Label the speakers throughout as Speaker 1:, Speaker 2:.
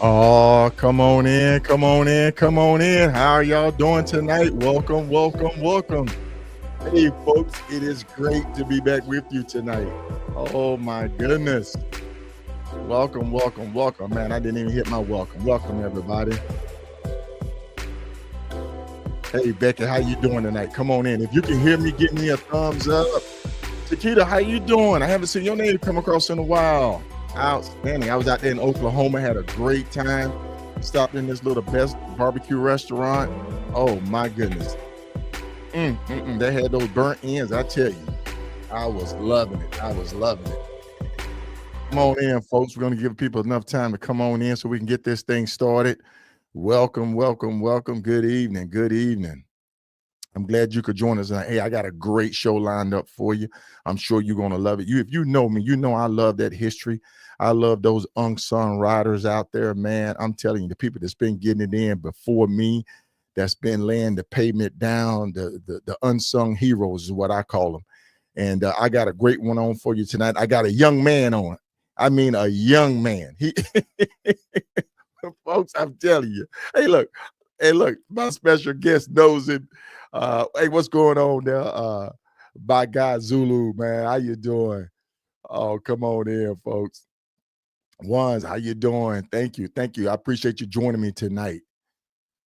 Speaker 1: Oh, come on in, come on in, come on in. How are y'all doing tonight? Welcome, welcome, welcome. Hey, folks, it is great to be back with you tonight. Oh, my goodness. Welcome, welcome, welcome. Man, I didn't even hit my welcome. Welcome, everybody. Hey, Becky, how you doing tonight? Come on in. If you can hear me, give me a thumbs up. Chiquita, how you doing? I haven't seen your name come across in a while. Outstanding. I was out there in Oklahoma, had a great time. Stopped in this little best barbecue restaurant. Oh my goodness. They had those burnt ends. I tell you, I was loving it. I was loving it. Come on in, folks. We're going to give people enough time to come on in so we can get this thing started. Welcome, welcome, welcome. Good evening. Good evening. I'm glad you could join us. Hey, I got a great show lined up for you. I'm sure you're going to love it. If you know me, you know I love that history. I love those unsung riders out there, man. I'm telling you, the people that's been getting it in before me, that's been laying the pavement down, the unsung heroes is what I call them. And I got a great one on for you tonight. I got a young man on. I mean, a young man. Folks, I'm telling you. Hey, look, my special guest knows it. Hey, what's going on there? By God Zulu, man. How you doing? Oh, come on in, folks. Ones, how you doing? Thank you. Thank you. I appreciate you joining me tonight.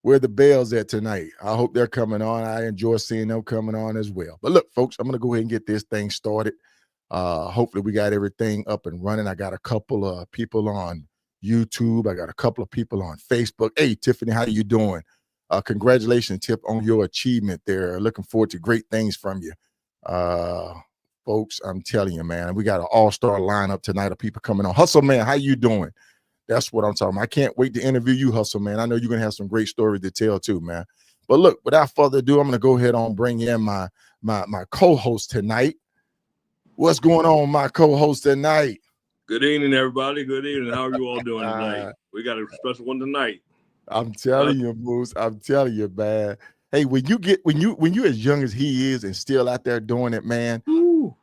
Speaker 1: Where the bells at tonight? I hope they're coming on. I enjoy seeing them coming on as well. But look, folks, I'm going to go ahead and get this thing started. Hopefully we got everything up and running. I got a couple of people on YouTube. I got a couple of people on Facebook. Hey, Tiffany, how you doing? Congratulations, Tip, on your achievement there. Looking forward to great things from you. Folks, I'm telling you, man, we got an all-star lineup tonight of people coming on. Hustle, man, how you doing? That's what I'm talking about. I can't wait to interview you, Hustle, man. I know you're going to have some great stories to tell too, man. But look, without further ado, I'm going to go ahead and bring in my co-host tonight. What's going on, my co-host tonight?
Speaker 2: Good evening, everybody. Good evening. How are you all doing tonight? We got a special one tonight.
Speaker 1: I'm telling you, Moose. I'm telling you, man. Hey, when you as young as he is and still out there doing it, man.
Speaker 2: Ooh,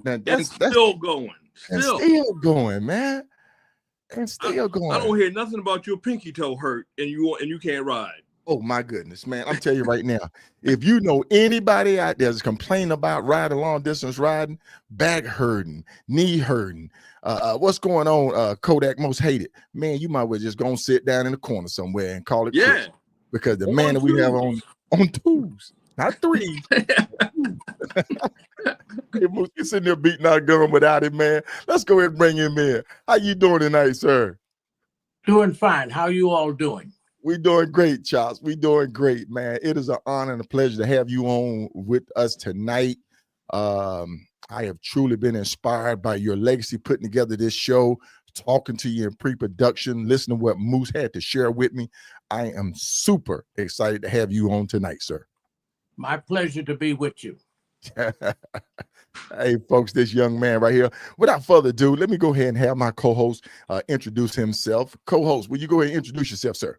Speaker 2: that's still going.
Speaker 1: Still going, man. And still going.
Speaker 2: I don't hear nothing about your pinky toe hurt and you can't ride.
Speaker 1: Oh my goodness, man. I'm telling you right now, if you know anybody out there that's complaining about riding long distance riding, back hurting, knee hurting, what's going on, Kodak Most Hated, man, you might well just go and sit down in the corner somewhere and call it quits. Because the man that we have on twos, not threes. Hey, Moose, you're sitting there beating our gun without it, man. Let's go ahead and bring him in. How you doing tonight, sir?
Speaker 3: Doing fine. How you all doing?
Speaker 1: We're doing great, Charles. We're doing great, man. It is an honor and a pleasure to have you on with us tonight. I have truly been inspired by your legacy, putting together this show, talking to you in pre-production, listening to what Moose had to share with me. I am super excited to have you on tonight, sir.
Speaker 3: My pleasure to be with you.
Speaker 1: Hey, folks, this young man right here. Without further ado, let me go ahead and have my co-host introduce himself. Co-host, will you go ahead and introduce yourself, sir?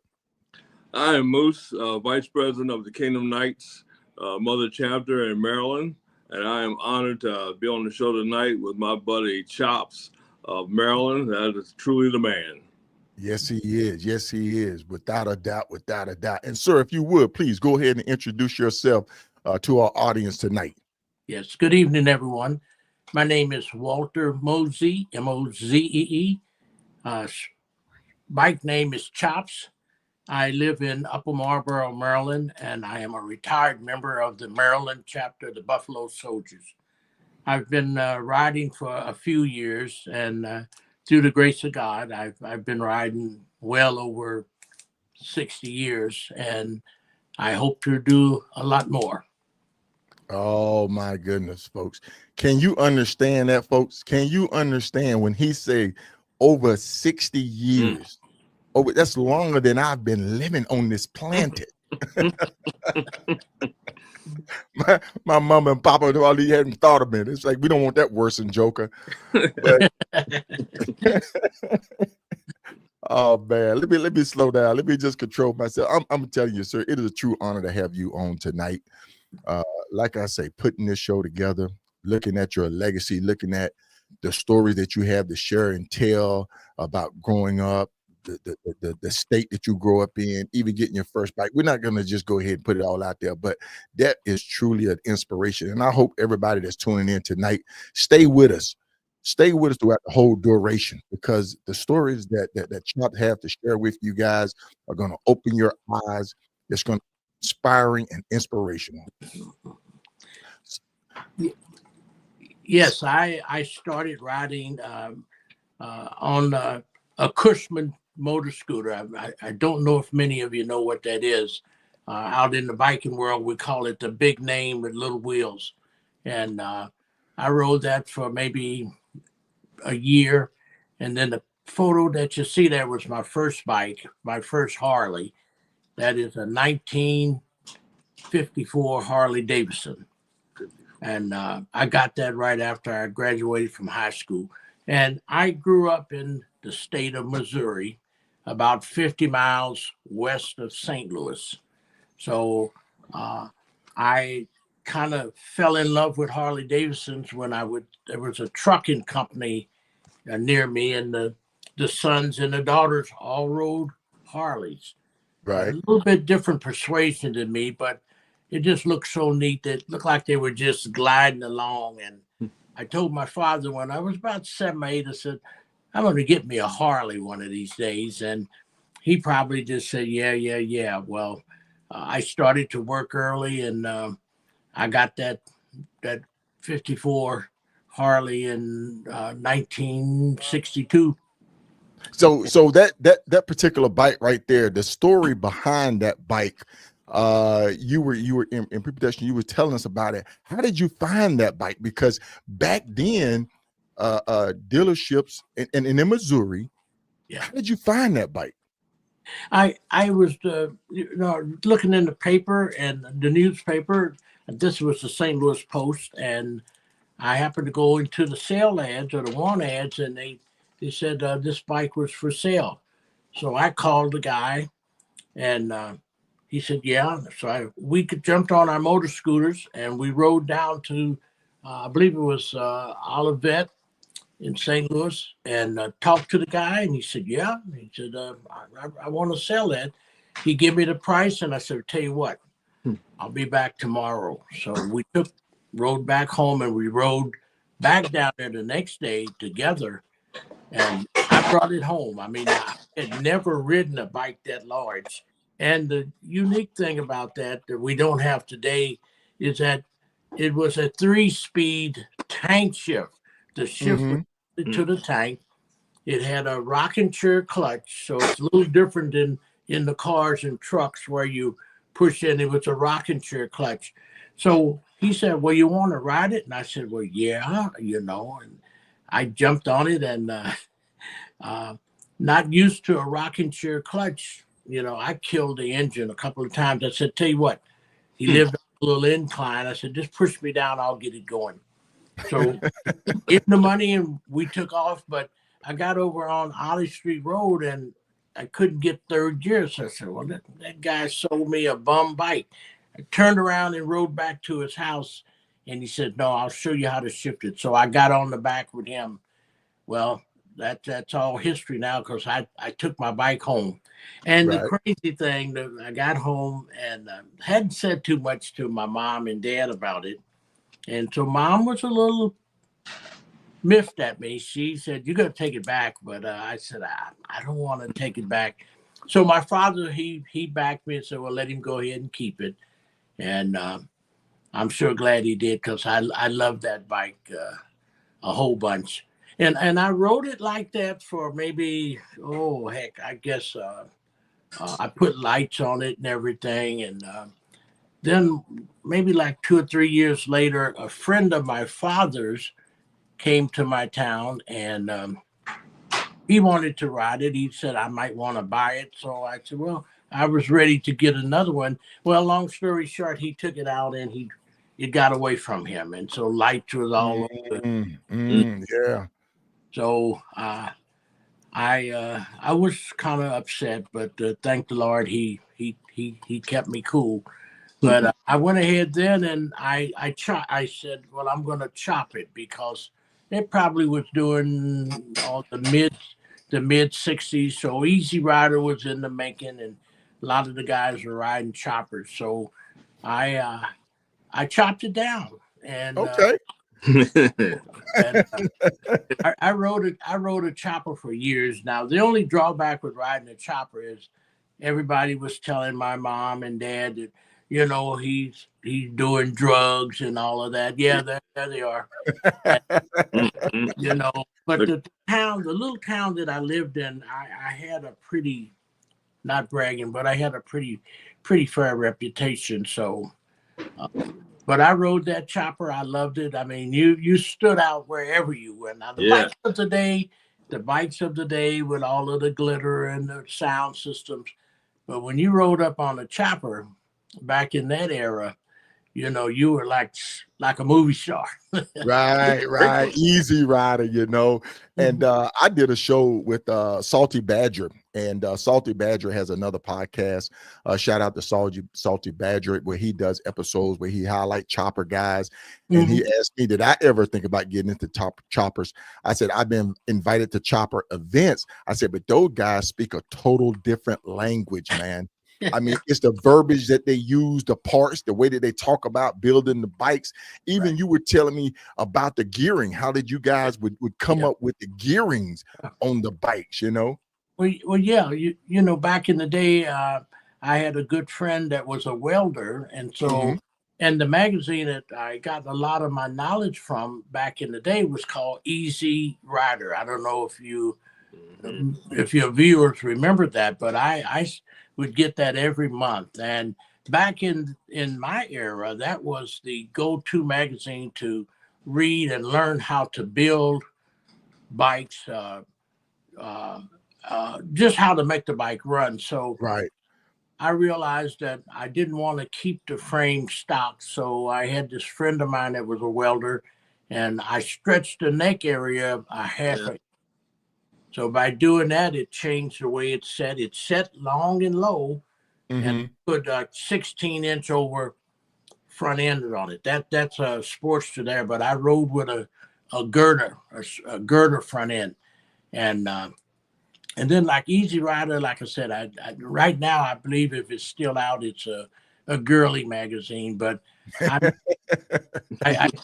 Speaker 2: I am Moose, Vice President of the Kingdom Knights Mother Chapter in Maryland, and I am honored to be on the show tonight with my buddy Chops of Maryland. That is truly the man.
Speaker 1: Yes, he is. Yes, he is. Without a doubt, without a doubt. And sir, if you would, please go ahead and introduce yourself to our audience tonight.
Speaker 3: Yes. Good evening, everyone. My name is Walter Mozee, Mozee. Bike name is Chops. I live in Upper Marlboro, Maryland, and I am a retired member of the Maryland chapter of the Buffalo Soldiers. I've been riding for a few years, and through the grace of God, I've been riding well over 60 years, and I hope to do a lot more.
Speaker 1: Oh my goodness, folks. Can you understand that, folks? Can you understand when he say over 60 years? Oh, that's longer than I've been living on this planet. my mama and papa already hadn't thought of it. It's like, we don't want that worsened joker. But oh man, let me slow down. Let me just control myself. I'm telling you, sir, it is a true honor to have you on tonight. Like I say, putting this show together, looking at your legacy, looking at the stories that you have to share and tell about growing up, the state that you grow up in, even getting your first bike. We're not going to just go ahead and put it all out there, but that is truly an inspiration. And I hope everybody that's tuning in tonight, stay with us. Stay with us throughout the whole duration, because the stories that Chop have to share with you guys are going to open your eyes. It's going to be inspiring and inspirational.
Speaker 3: Yes, I started riding on a Cushman motor scooter. I don't know if many of you know what that is. Out in the biking world, we call it the big name with little wheels. And I rode that for maybe a year. And then the photo that you see there was my first bike, my first Harley. That is a 1954 Harley Davidson. And I got that right after I graduated from high school. And I grew up in the state of Missouri, about 50 miles west of St. Louis. So I kind of fell in love with Harley Davidsons when there was a trucking company near me, and the sons and the daughters all rode Harleys.
Speaker 1: Right.
Speaker 3: A little bit different persuasion than me, but it just looked so neat. It looked like they were just gliding along. And I told my father when I was about 7 or 8, I said, I'm going to get me a Harley one of these days. And he probably just said, yeah. Well, I started to work early, and I got that 54 Harley in 1962.
Speaker 1: So that particular bike right there, the story behind that bike, you were in pre-production, you were telling us about it. How did you find that bike? Because back then, dealerships in Missouri, how did you find that bike?
Speaker 3: I was looking in the paper and the newspaper. This was the St. Louis Post, and I happened to go into the sale ads or the want ads, and they said this bike was for sale. So I called the guy, and he said, yeah. So we jumped on our motor scooters, and we rode down to, I believe it was Olivet in St. Louis, and talked to the guy, and he said, yeah. He said, I want to sell that. He gave me the price, and I said, tell you what, I'll be back tomorrow. So we rode back home, and we rode back down there the next day together, and I brought it home. I mean, I had never ridden a bike that large. And the unique thing about that we don't have today is that it was a 3-speed tank shift. The shift was to the tank. It had a rocking chair clutch, so it's a little different than in the cars and trucks where you push in. It was a rocking chair clutch. So he said, well, you want to ride it? And I said, well, yeah, and I jumped on it, and not used to a rocking chair clutch. I killed the engine a couple of times. I said, tell you what, he lived on a little incline. I said, just push me down, I'll get it going. So gave him the money, and we took off. But I got over on Ollie Street Road, and I couldn't get third gear. So I said, well, that guy sold me a bum bike. I turned around and rode back to his house, and he said, no, I'll show you how to shift it. So I got on the back with him. Well, that's all history now, because I took my bike home. And the crazy thing, that I got home and hadn't said too much to my mom and dad about it. And so mom was a little miffed at me. She said, you're going to take it back. But I said, I don't want to take it back. So my father, he backed me and said, well, let him go ahead and keep it. And I'm sure glad he did, because I love that bike a whole bunch. And I rode it like that for maybe, I guess I put lights on it and everything. And then maybe like 2 or 3 years later, a friend of my father's came to my town, and he wanted to ride it. He said I might want to buy it. So I said, well, I was ready to get another one. Well, long story short, he took it out, and it got away from him. And so lights was all over.
Speaker 1: Yeah.
Speaker 3: So I was kind of upset, but thank the Lord, he kept me cool. But I went ahead then, and I said, well, I'm going to chop it, because it probably was doing all the mid the mid 60s. So Easy Rider was in the making, and a lot of the guys were riding choppers. So I chopped it down, and
Speaker 1: Okay.
Speaker 3: I rode a chopper for years. Now the only drawback with riding a chopper is everybody was telling my mom and dad that he's doing drugs and all of that. Yeah, there they are. And, but the little town that I lived in, I had a pretty, not bragging, but I had a pretty fair reputation. So. But I rode that chopper. I loved it. I mean, you stood out wherever you went. Now the bikes of the day with all of the glitter and the sound systems. But when you rode up on a chopper back in that era, you were like a movie star.
Speaker 1: Right. Easy Rider, And I did a show with Salty Badger, and Salty Badger has another podcast. Shout out to Salty Badger, where he does episodes where he highlight chopper guys. And he asked me, did I ever think about getting into choppers? I said, I've been invited to chopper events. I said, but those guys speak a total different language, man. I mean, it's the verbiage that they use, the parts, the way that they talk about building the bikes. Even you were telling me about the gearing. How did you guys would come up with the gearings on the bikes,
Speaker 3: Well, yeah, back in the day, I had a good friend that was a welder. And so, and the magazine that I got a lot of my knowledge from back in the day was called Easy Rider. I don't know if your viewers remember that, but I would get that every month. And back in my era, that was the go-to magazine to read and learn how to build bikes, just how to make the bike run. So I realized that I didn't want to keep the frame stock. So I had this friend of mine that was a welder, and I stretched the neck area a half inch. So by doing that, it changed the way it's set. It's set long and low, and put a 16-inch over front end on it. That's a Sportster there, but I rode with a girder front end, and then like Easy Rider, like I said, I right now I believe if it's still out, it's a girly magazine, but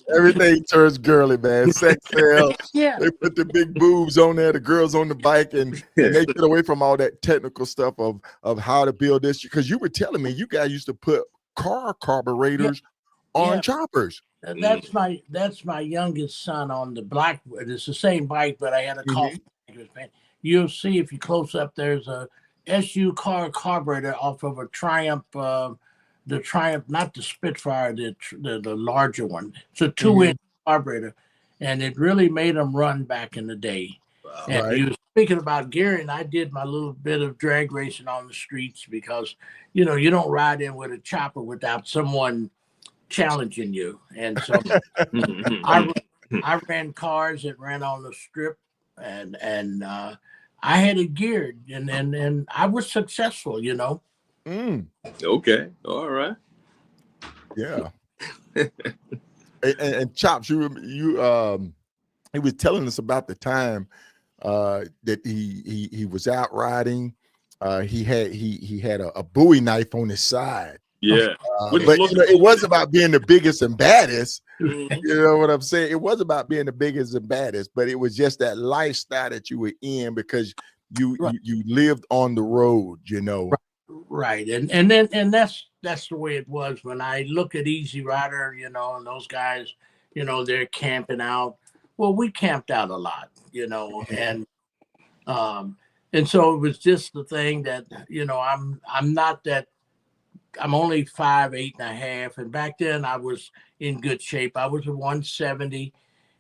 Speaker 1: everything turns girly, man. Sex sale.
Speaker 3: Yeah.
Speaker 1: They put the big boobs on there, the girls on the bike, and they get away from all that technical stuff of how to build this. Because you were telling me you guys used to put car carburetors on choppers.
Speaker 3: That's my youngest son on the black. It's the same bike, but I had a coffee. You'll see if you close up, there's a SU car carburetor off of a Triumph. The Triumph, not the Spitfire, the larger one. It's a 2-inch carburetor, and it really made them run back in the day. Wow. And you were speaking about gearing. I did my little bit of drag racing on the streets because, you don't ride in with a chopper without someone challenging you. And so I ran cars that ran on the strip, and I had it geared, and I was successful,
Speaker 2: Okay. All right.
Speaker 1: Yeah. and Chops, he was telling us about the time that he was out riding. He had a Bowie knife on his side.
Speaker 2: Yeah.
Speaker 1: But it was about being the biggest and baddest. You know what I'm saying? It was about being the biggest and baddest, but it was just that lifestyle that you were in because you lived on the road,
Speaker 3: Right. And that's the way it was. When I look at Easy Rider, and those guys, they're camping out. Well, we camped out a lot, and so it was just the thing that, I'm not that. I'm only 5'8.5", and back then I was in good shape. I was a 170,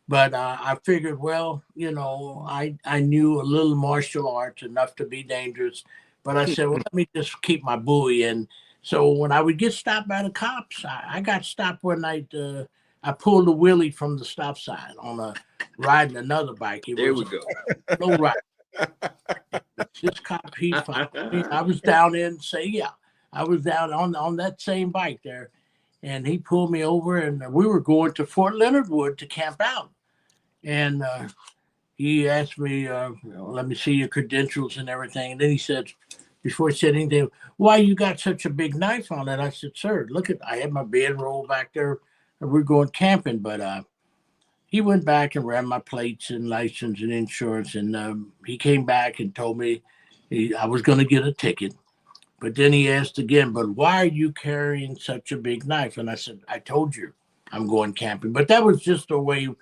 Speaker 3: but I figured, well, I knew a little martial arts enough to be dangerous. But I said, well, let me just keep my Bowie. And so when I would get stopped by the cops, I got stopped one night. I pulled a wheelie from the stop sign on riding another bike.
Speaker 2: There we go.
Speaker 3: Low ride. This cop, he found me. I was down in I was down on that same bike there, and he pulled me over, and we were going to Fort Leonard Wood to camp out. And he asked me, let me see your credentials and everything. And then he said, before he said anything, why you got such a big knife on it? I said, sir, look I had my bedroll back there and we're going camping. But he went back and ran my plates and license and insurance. And he came back and told me I was going to get a ticket. But then he asked again, but why are you carrying such a big knife? And I said, I told you I'm going camping. But that was just the way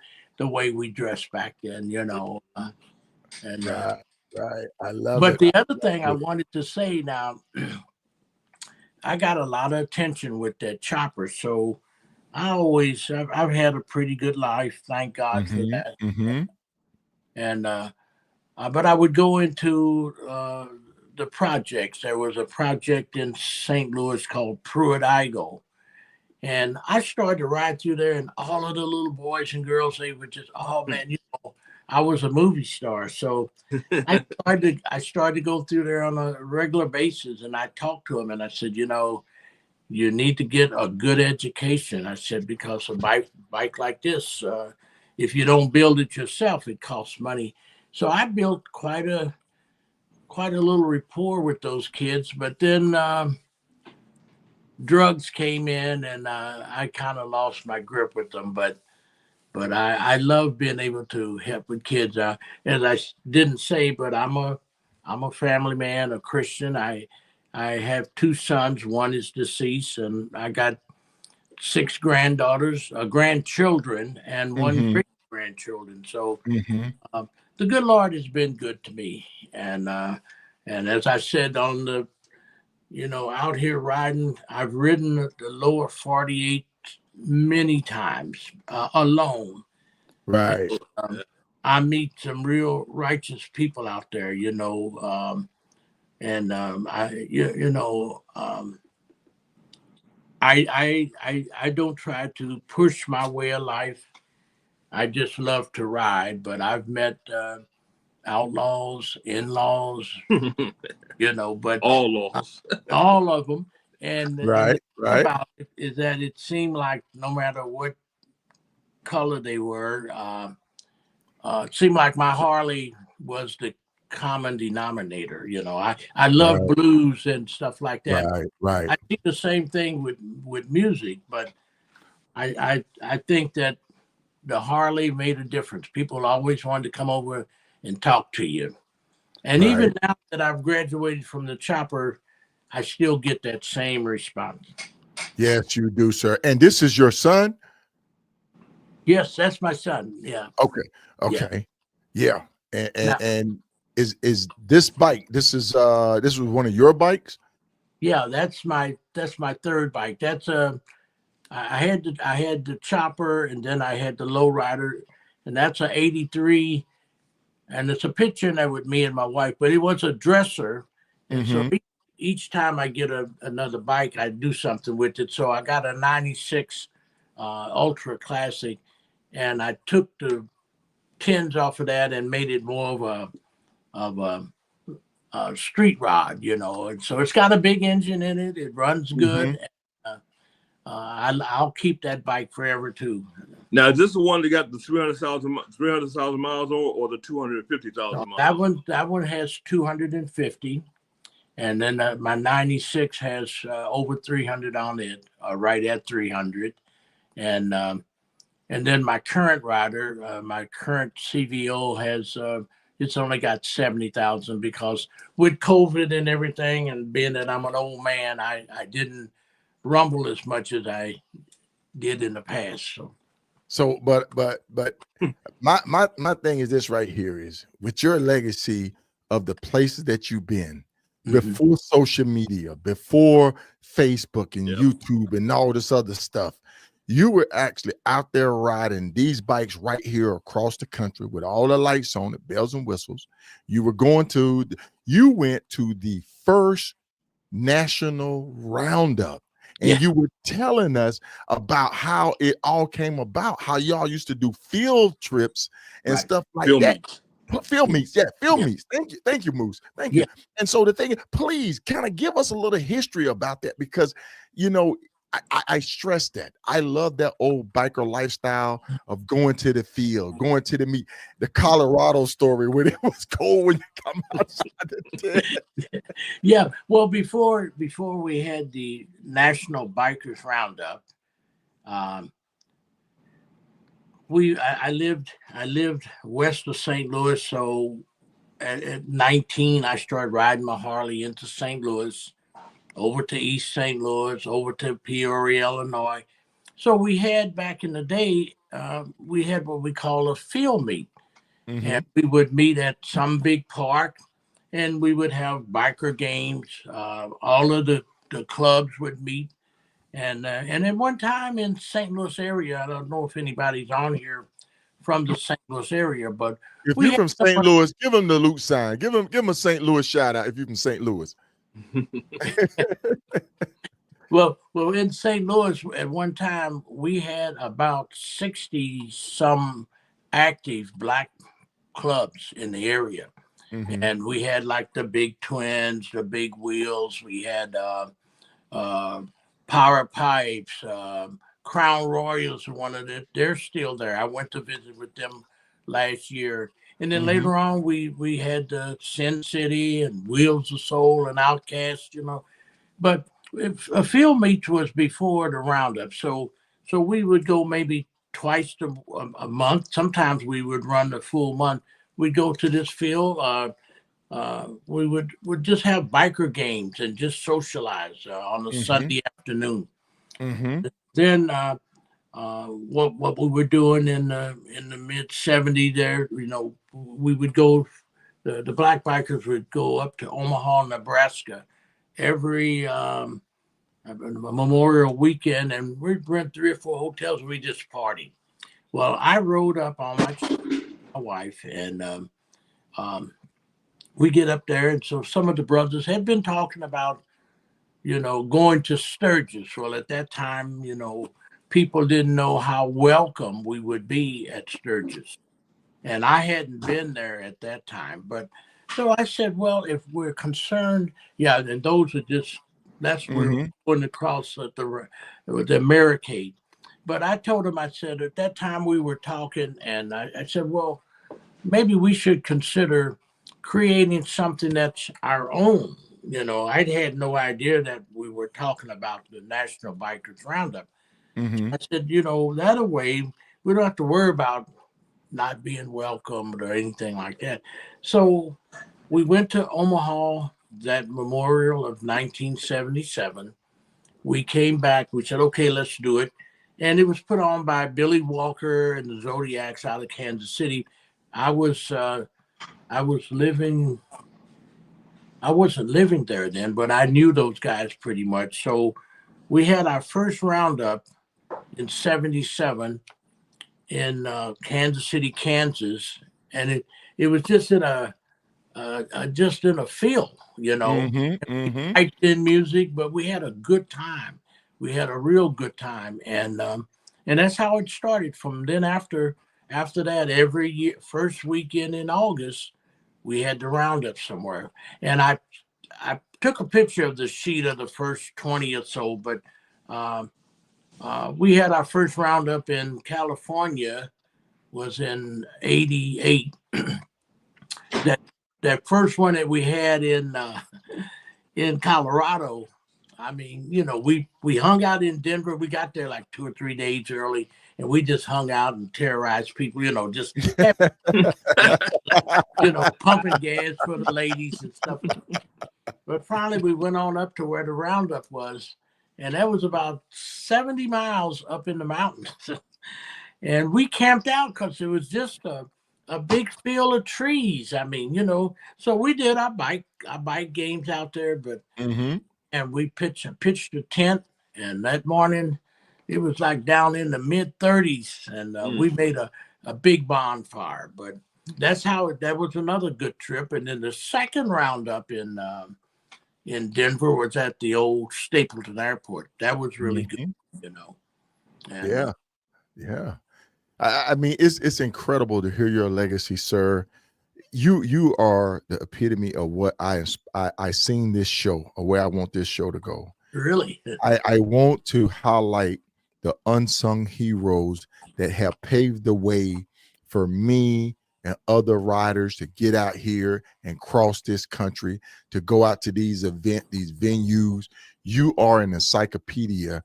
Speaker 3: we dressed back then, you know.
Speaker 1: Right. I love
Speaker 3: But
Speaker 1: it.
Speaker 3: the other thing I wanted to say now, I got a lot of attention with that chopper. So I've had a pretty good life. Thank God for that. And, but I would go into the projects. There was a project in St. Louis called Pruitt-Igoe. And I started to ride through there, and all of the little boys and girls, they were just, oh man, you know, I was a movie star. So I started to go through there on a regular basis, and I talked to them, and I said, you know, you need to get a good education. I said, because a bike like this, if you don't build it yourself, it costs money. So I built quite a little rapport with those kids, but then drugs came in, and I kind of lost my grip with them. But I love being able to help with kids. As I didn't say, but I'm a family man, a Christian. I have 2 sons. One is deceased, and I got 6 grandchildren, and 1 great grandchildren. So the good Lord has been good to me, and as I said on the, you know, out here riding, I've ridden the lower 48 many times alone.
Speaker 1: Right.
Speaker 3: I meet some real righteous people out there, you know, I don't try to push my way of life. I just love to ride, but I've met outlaws, in-laws, you know, but
Speaker 2: all laws.
Speaker 3: all of them. And the thing
Speaker 1: Right.
Speaker 3: about it is that it seemed like no matter what color they were, it seemed like my Harley was the common denominator. You know, I love blues and stuff like that.
Speaker 1: Right.
Speaker 3: I think the same thing with music, but I think that the Harley made a difference. People always wanted to come over and talk to you. And even now that I've graduated from the chopper, I still get that same response.
Speaker 1: Yes, you do, sir. And this is your son?
Speaker 3: Yes, that's my son. Yeah.
Speaker 1: Okay. Yeah. And is this bike? This was one of your bikes?
Speaker 3: Yeah, that's my 3rd bike. That's I had the chopper, and then I had the lowrider, and that's a 83. And it's a picture in there with me and my wife, but it was a dresser. And so each time I get another bike, I do something with it. So I got a 96 Ultra Classic, and I took the pins off of that and made it more of a street rod, you know. And so it's got a big engine in it. It runs good. I'll keep that bike forever too.
Speaker 2: Now, is this the one that got the 300,000 miles or the 250,000 miles?
Speaker 3: That one has 250, and then my 96 has over 300 on it, right at 300, and then my current rider, my current CVO has it's only got 70,000 because with COVID and everything, and being that I'm an old man, I didn't rumble as much as I did in the past.
Speaker 1: So, but my thing is this right here is with your legacy of the places that you've been before social media, before Facebook and YouTube and all this other stuff, you were actually out there riding these bikes right here across the country with all the lights on it, bells and whistles. You went to the first National Roundup. And you were telling us about how it all came about, how y'all used to do field trips and stuff like that. Field meets. Thank you, Moose. Thank you. And so the thing is, please kind of give us a little history about that, because, you know, I stress that. I love that old biker lifestyle of going to the field, going to the meet. The Colorado story when it was cold when you come outside the tent.
Speaker 3: Yeah. Well, before we had the National Bikers Roundup, um, I lived west of St. Louis. So at 19, I started riding my Harley into St. Louis, over to East St. Louis, over to Peoria, Illinois. So we had back in the day, we had what we call a field meet. And we would meet at some big park, and we would have biker games. All of the clubs would meet. And at one time in St. Louis area, I don't know if anybody's on here from the St. Louis area, but
Speaker 1: If
Speaker 3: we
Speaker 1: you're
Speaker 3: had
Speaker 1: from St. Louis, give them the Luke sign. Give them a St. Louis shout out if you're from St. Louis.
Speaker 3: well, in St. Louis at one time we had about 60 some active black clubs in the area. And we had like the Big Twins, the Big Wheels. We had Power Pipes, Crown Royals. One of they're still there. I went to visit with them last year. And then later on, we had Sin City and Wheels of Soul and Outcast, But a field meet was before the roundup, so we would go maybe twice a month. Sometimes we would run the full month. We'd go to this field. We would just have biker games and just socialize on a Sunday afternoon. Then what we were doing in the mid '70s, there, we would go. The black bikers would go up to Omaha, Nebraska, every Memorial weekend, and we'd rent 3 or 4 hotels. And we just partied. Well, I rode up on my wife, and we get up there, and so some of the brothers had been talking about, going to Sturgis. Well, at that time, people didn't know how welcome we would be at Sturgis, and I hadn't been there at that time. But so I said, well, if we're concerned, yeah, and that's where we're going across the Americade. But I told him, I said, at that time we were talking, and I said, well, maybe we should consider creating something that's our own. I'd had no idea that we were talking about the National Bikers Roundup. I said, that way we don't have to worry about not being welcomed or anything like that. So we went to Omaha that Memorial of 1977. We came back. We said, okay, let's do it. And it was put on by Billy Walker and the Zodiacs out of Kansas City. I wasn't living there then, but I knew those guys pretty much. So we had our first roundup in '77 in Kansas City, Kansas, and it was just in a field, I did music, but we had a good time. We had a real good time, and that's how it started. From then after that, every year, first weekend in August, we had the roundup somewhere. And I took a picture of the sheet of the first 20 or so, but we had our first roundup in California was in '88. That first one that we had in Colorado, I mean, we hung out in Denver. We got there like 2 or 3 days early, and we just hung out and terrorized people, just pumping gas for the ladies and stuff. But finally, we went on up to where the roundup was, and that was about 70 miles up in the mountains. And we camped out because it was just a big field of trees. I mean, so we did our bike games out there, but and we pitched a tent, and that morning it was like down in the mid 30s, and we made a big bonfire. But that was another good trip. And then the second roundup in Denver was at the old Stapleton Airport. That was really good, And,
Speaker 1: yeah. I mean, it's incredible to hear your legacy, sir. You are the epitome of what I seen this show, or where I want this show to go.
Speaker 3: Really?
Speaker 1: I want to highlight the unsung heroes that have paved the way for me and other riders to get out here and cross this country, to go out to these these venues. You are an encyclopedia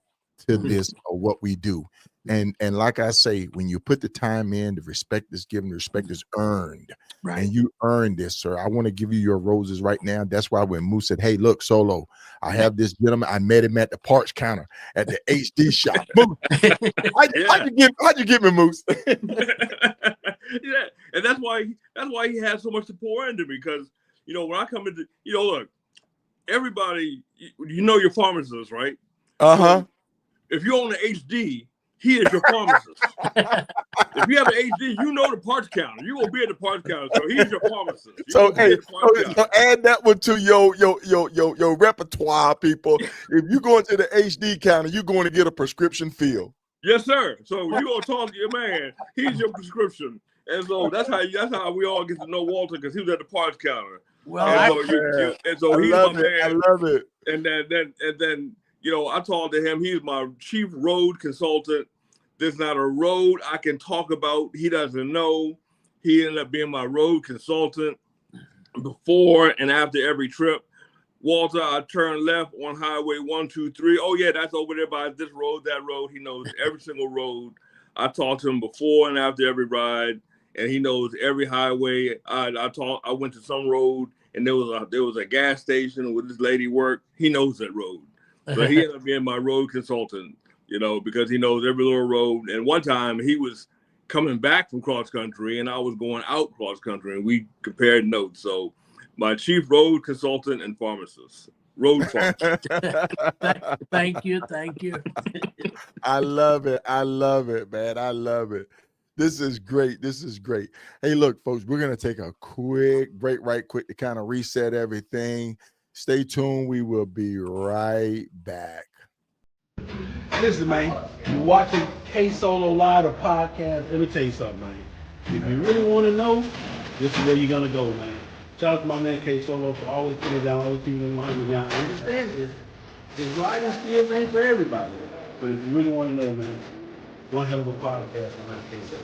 Speaker 1: to this of what we do. And like I say, when you put the time in, the respect is given, the respect is earned.
Speaker 3: Right.
Speaker 1: And you earned this, sir. I want to give you your roses right now. That's why when Moose said, hey, look, Solo, I have this gentleman. I met him at the parts counter at the HD shop. How'd you get me, Moose?
Speaker 2: Yeah, and that's why he has so much to pour into me, because when I come into, look, everybody, your pharmacist, right? So if you own an HD, he is your pharmacist. If you have an HD, the parts counter. You will be at the parts counter, so he's your pharmacist.
Speaker 1: So add that one to your repertoire, people. If you go into the HD counter, you're going to get a prescription filled.
Speaker 2: Yes, sir. So you gonna talk to your man. He's your prescription, and so that's how we all get to know Walter, because he was at the parts counter.
Speaker 3: Well,
Speaker 2: so he's my man.
Speaker 1: I love it.
Speaker 2: And then I talked to him. He's my chief road consultant. There's not a road I can talk about he doesn't know. He ended up being my road consultant before and after every trip. Walter, I turn left on Highway 123. Oh, yeah, that's over there by this road, that road. He knows every single road. I talked to him before and after every ride, and he knows every highway. I went to some road, and there was a gas station where this lady worked. He knows that road. So he ended up being my road consultant, because he knows every little road. And one time he was coming back from cross country, and I was going out cross country, and we compared notes. So my chief road consultant and pharmacist, road pharmacist.
Speaker 3: Thank you.
Speaker 1: I love it, man. I love it. This is great. Hey, look, folks, we're going to take a quick break right quick to kind of reset everything. Stay tuned. We will be right back.
Speaker 4: Listen, man, you're watching K-Solo Live, a podcast. Let me tell you something, man. If you really want to know, this is where you're going to go, man. Shout out to my man K-Solo for always putting it down, always keeping it in mind. Now, I understand this riding skills ain't for everybody. But if you really want to know, man, one hell of a podcast on K-Solo.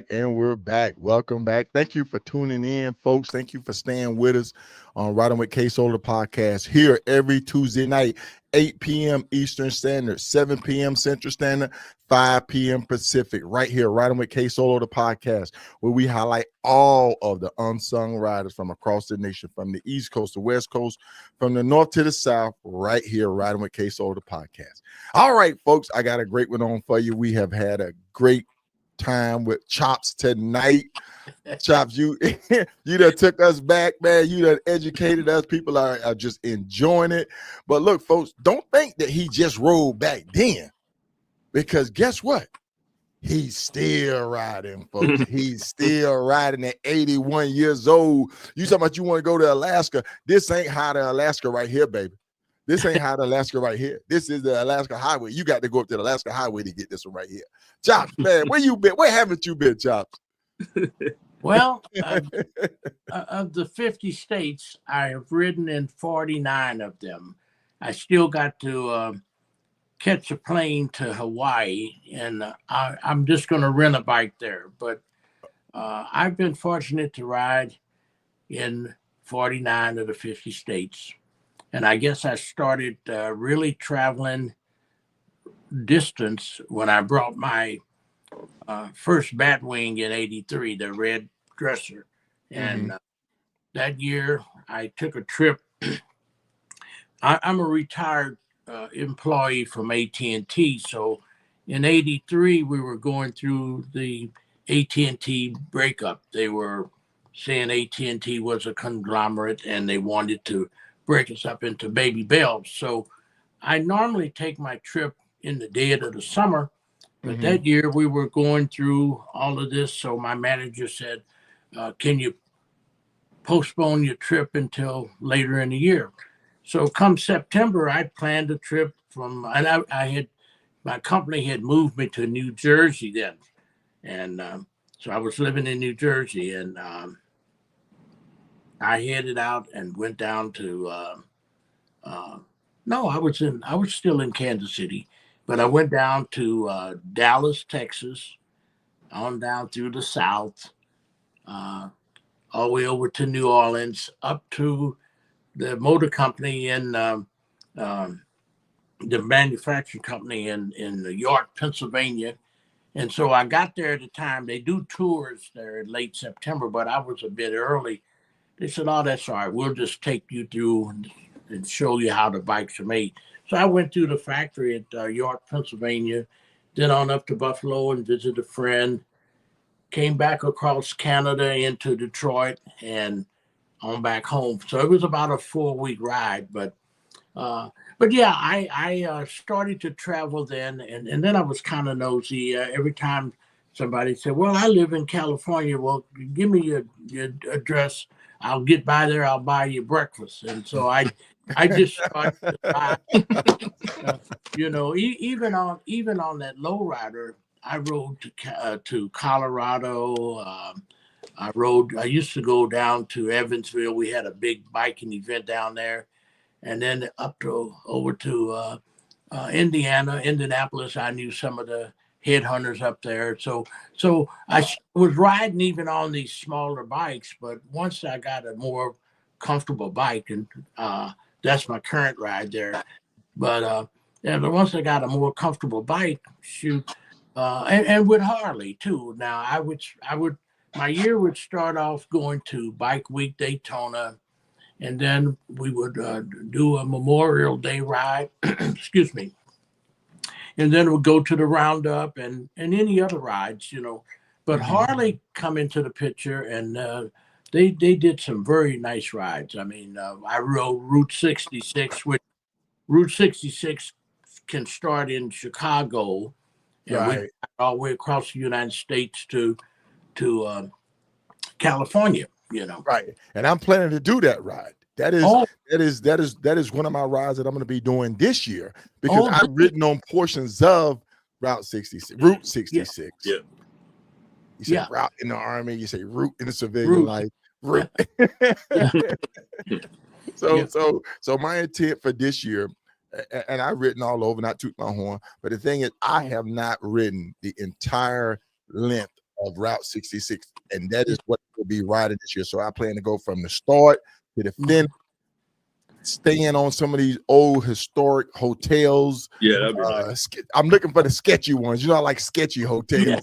Speaker 1: And we're back. Welcome back. Thank you for tuning in, folks. Thank you for staying with us on Riding with K-Solo podcast here every Tuesday night, 8 p.m. Eastern Standard, 7 p.m. Central Standard, 5 p.m. Pacific, right here, Riding with K-Solo, the podcast, where we highlight all of the unsung riders from across the nation, from the East Coast to West Coast, from the North to the South, right here, Riding with K-Solo, the podcast. All right, folks, I got a great one on for you. We have had a great time with Chops tonight. Chops, you done took us back, man. You done educated us. People are just enjoying it. But look, folks, don't think that he just rolled back then, because guess what? He's still riding, folks. He's still riding at 81 years old. You talking about you want to go to Alaska? This ain't how to Alaska right here, baby. This ain't how to Alaska right here. This is the Alaska Highway. You got to go up to the Alaska Highway to get this one right here. Chops, man, where you been? Where haven't you been, Chops?
Speaker 3: Well, of the 50 states, I have ridden in 49 of them. I still got to catch a plane to Hawaii, and I'm just going to rent a bike there. But I've been fortunate to ride in 49 of the 50 states. And I guess I started really traveling distance when I brought my first Batwing in '83, the red dresser. And that year I took a trip. I'm a retired employee from AT&T, so in '83 we were going through the AT&T breakup. They were saying AT&T was a conglomerate and they wanted to break us up into baby bells. So I normally take my trip in the dead of the summer, but that year we were going through all of this. So my manager said, can you postpone your trip until later in the year? So come September, I planned a trip from, and I had, my company had moved me to New Jersey then. And so I was living in New Jersey, and I headed out and went down to, no, I was still in Kansas City, but I went down to Dallas, Texas, on down through the South, all the way over to New Orleans, up to the motor company in the manufacturing company in York, Pennsylvania. And so I got there at the time. They do tours there in late September, but I was a bit early. They said, oh, that's all right. We'll just take you through and show you how the bikes are made. So I went through the factory at York, Pennsylvania, then on up to Buffalo and visited a friend, came back across Canada into Detroit and on back home. So it was about a 4-week ride, but yeah, I started to travel then, and then I was kind of nosy. Every time somebody said, well, I live in California, well, give me your address. I'll get by there. I'll buy you breakfast. And so I just started to buy, even on that lowrider, I rode to Colorado. I used to go down to Evansville. We had a big biking event down there. And then over to Indianapolis. I knew some of the headhunters up there. So I was riding even on these smaller bikes, but once I got a more comfortable bike, and that's my current ride there. But once I got a more comfortable bike, and with Harley too. Now I would my year would start off going to Bike Week Daytona. And then we would do a Memorial Day ride, excuse me. And then we'll go to the Roundup and any other rides, But Harley come into the picture, and they did some very nice rides. I mean, I rode Route 66, which Route 66 can start in Chicago, and we got all the way across the United States to California.
Speaker 1: Right. And I'm planning to do that ride. That is one of my rides that I'm going to be doing this year, because I've ridden on portions of Route 66.
Speaker 2: Yeah.
Speaker 1: You say route in the Army, you say route in the civilian life. Route. So my intent for this year, and I've ridden all over, not toot my horn, but the thing is, I have not ridden the entire length of Route 66, and that is what we'll be riding this year. So I plan to go from the start to the finish, staying on some of these old historic hotels.
Speaker 2: Yeah, that'd be nice.
Speaker 1: I'm looking for the sketchy ones. I like sketchy hotels.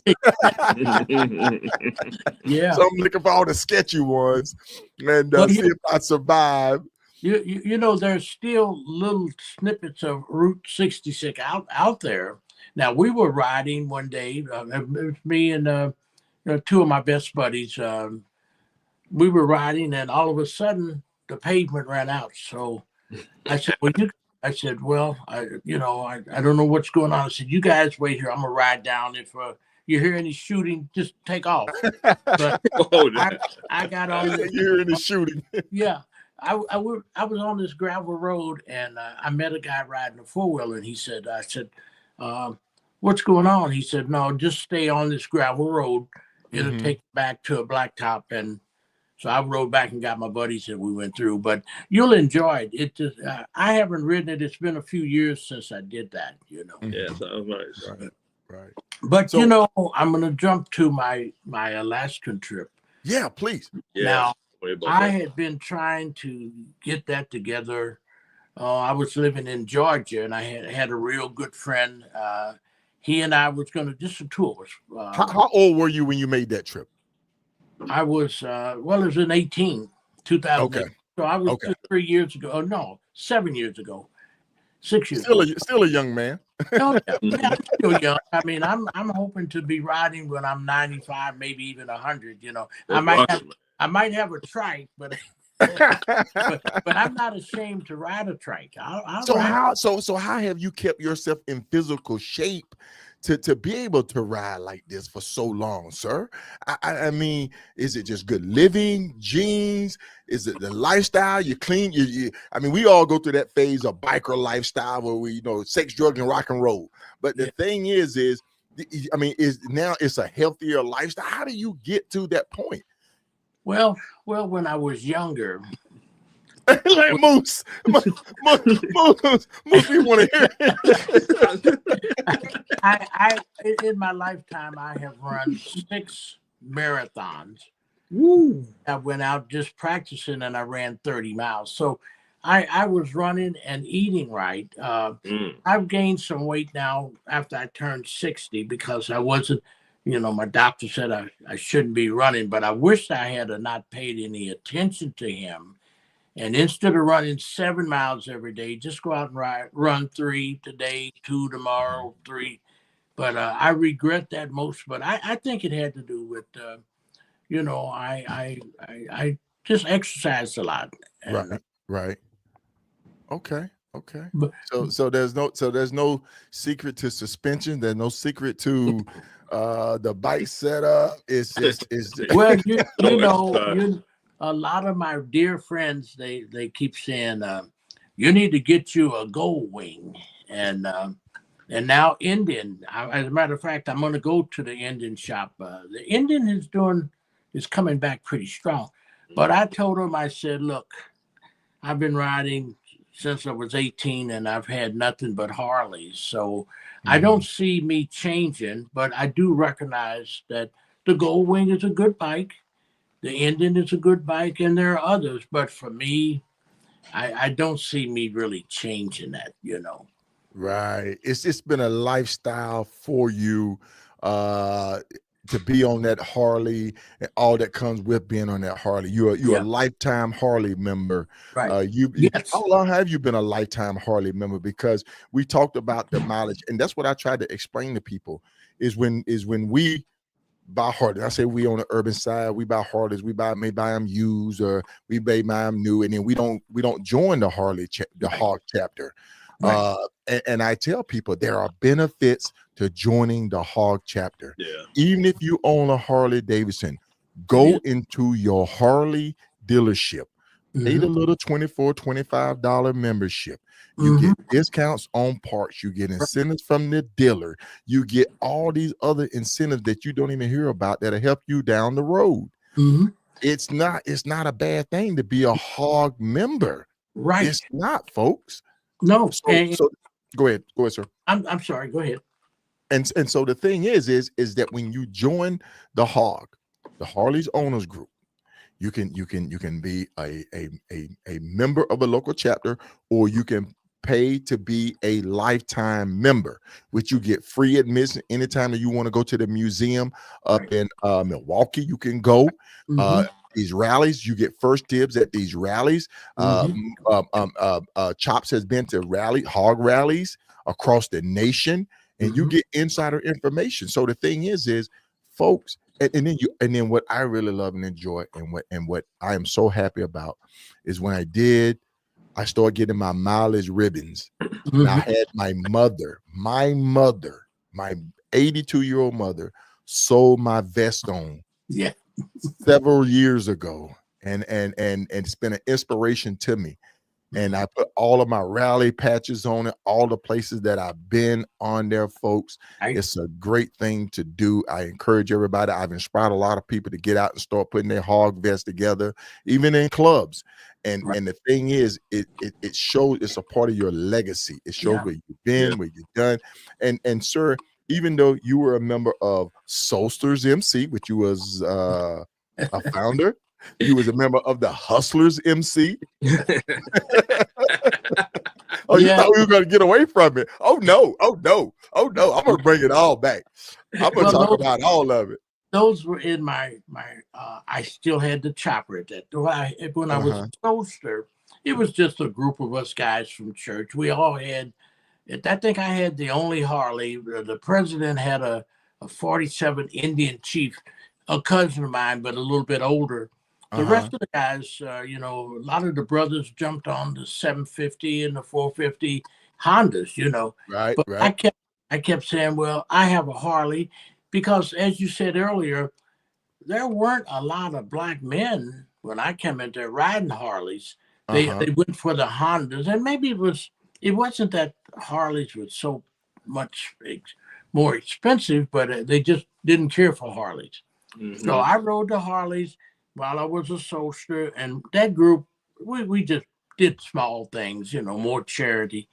Speaker 3: Yeah.
Speaker 1: So I'm looking for all the sketchy ones, and see if I survive.
Speaker 3: There's still little snippets of Route 66 out there. Now, we were riding one day, it was me and two of my best buddies. We were riding, and all of a sudden, the pavement ran out. So I said, I don't know what's going on. I said, you guys wait here. I'm going to ride down. If you hear any shooting, just take off. But I got on.
Speaker 1: You hear any shooting?
Speaker 3: Yeah. I was on this gravel road, and I met a guy riding a four-wheeler, and I said, what's going on? He said, no, just stay on this gravel road. It'll take you back to a blacktop. And so I rode back and got my buddies, and we went through. But you'll enjoy it. I haven't ridden it. It's been a few years since I did that,
Speaker 2: Yeah, that was nice.
Speaker 1: Right.
Speaker 3: But, I'm going to jump to my Alaskan trip.
Speaker 1: Yeah, please.
Speaker 2: Yeah.
Speaker 3: Now, I had been trying to get that together. I was living in Georgia, and I had a real good friend. He and I was going to do some tours.
Speaker 1: How old were you when you made that trip?
Speaker 3: I was, it was in 2000.
Speaker 1: Okay.
Speaker 3: So I was 3 years ago. Oh, no, 7 years ago. 6 years
Speaker 1: Still a young man.
Speaker 3: Oh, yeah, yeah, I'm still young. I mean, I'm hoping to be riding when I'm 95, maybe even 100. You know,
Speaker 2: That's awesome.
Speaker 3: I might have a trike, but I'm not ashamed to ride a trike. I'll
Speaker 1: So
Speaker 3: ride.
Speaker 1: how have you kept yourself in physical shape to be able to ride like this for so long, sir? I mean, is it just good living, genes? Is it the lifestyle? You clean, I mean, we all go through that phase of biker lifestyle where we, sex, drug, and rock and roll. But the thing is, I mean, now it's a healthier lifestyle. How do you get to that point?
Speaker 3: Well, when I was younger,
Speaker 1: like Moose, we want to hear it.
Speaker 3: I in my lifetime I have run 6 marathons.
Speaker 2: Woo.
Speaker 3: I went out just practicing and I ran 30 miles. So I was running and eating right. I've gained some weight now after I turned 60 because I wasn't, my doctor said I shouldn't be running, but I wish I had not paid any attention to him. And instead of running 7 miles every day, just go out and run 3 today, 2 tomorrow, 3. But I regret that most. But I think it had to do with, I just exercised a lot. And,
Speaker 1: Right. Okay.
Speaker 3: But,
Speaker 1: So there's no secret to suspension. There's no secret to the bike setup. It's just
Speaker 3: well, a lot of my dear friends they keep saying you need to get you a gold wing and now Indian. As a matter of fact, I'm going to go to the Indian shop. The Indian is coming back pretty strong, but I told him, I said, look, I've been riding since I was 18 and I've had nothing but Harleys. So I don't see me changing, but I do recognize that the Gold Wing is a good bike. The Indian is a good bike, and there are others. But for me, I don't see me really changing that,
Speaker 1: Right. It's just been a lifestyle for you to be on that Harley and all that comes with being on that Harley. You're a lifetime Harley member.
Speaker 3: Right.
Speaker 1: Yes. How long have you been a lifetime Harley member? Because we talked about the mileage, and that's what I try to explain to people is when we buy Harley. I say we on the urban side, we buy Harleys, we may buy them used or we may buy them new, and then we don't join the Harley the Hog chapter. Right. And I tell people there are benefits to joining the Hog chapter.
Speaker 2: Yeah.
Speaker 1: Even if you own a Harley Davidson, go into your Harley dealership, pay the little $24, $25 membership. You get discounts on parts. You get incentives from the dealer. You get all these other incentives that you don't even hear about that'll help you down the road. It's not a bad thing to be a Hog member.
Speaker 3: Right.
Speaker 1: It's not, folks.
Speaker 3: No.
Speaker 1: So go ahead, sir.
Speaker 3: I'm sorry. Go ahead.
Speaker 1: And so the thing is that when you join the Hog, the Harley's Owners Group, you can be a member of a local chapter, or you can pay to be a lifetime member, which you get free admission anytime that you want to go to the museum up in Milwaukee. You can go. These rallies, you get first dibs at these rallies. Chops has been to hog rallies across the nation, and you get insider information. So the thing is folks, and then what I really love and enjoy, and what I am so happy about is when I started getting my mileage ribbons. And I had my mother, my 82-year-old mother, sold my vest on several years ago, and it's been an inspiration to me. And I put all of my rally patches on it, all the places that I've been on there, folks. It's a great thing to do. I encourage everybody. I've inspired a lot of people to get out and start putting their hog vests together, even in clubs. And the thing is, it shows, it's a part of your legacy. It shows where you've been, where you've done. And sir, even though you were a member of Soulsters MC, which you was a founder, you was a member of the Hustlers MC. You thought we were going to get away from it? Oh no! I'm going to bring it all back. I'm going to talk about all of it.
Speaker 3: Those were in my I still had the chopper at that. When I was a Soulster, it was just a group of us guys from church. We all had, I think I had the only Harley. The president had a 47 Indian Chief, a cousin of mine, but a little bit older. The rest of the guys, you know, a lot of the brothers jumped on the 750 and the 450 Hondas, you know.
Speaker 1: Right,
Speaker 3: But
Speaker 1: right.
Speaker 3: I kept saying, well, I have a Harley because, as you said earlier, there weren't a lot of black men when I came in there riding Harleys. They went for the Hondas, and maybe it wasn't that Harleys were so much more expensive, but they just didn't care for Harleys.
Speaker 2: Mm-hmm.
Speaker 3: So I rode the Harleys while I was a soldier, and that group we just did small things, you know, more charity.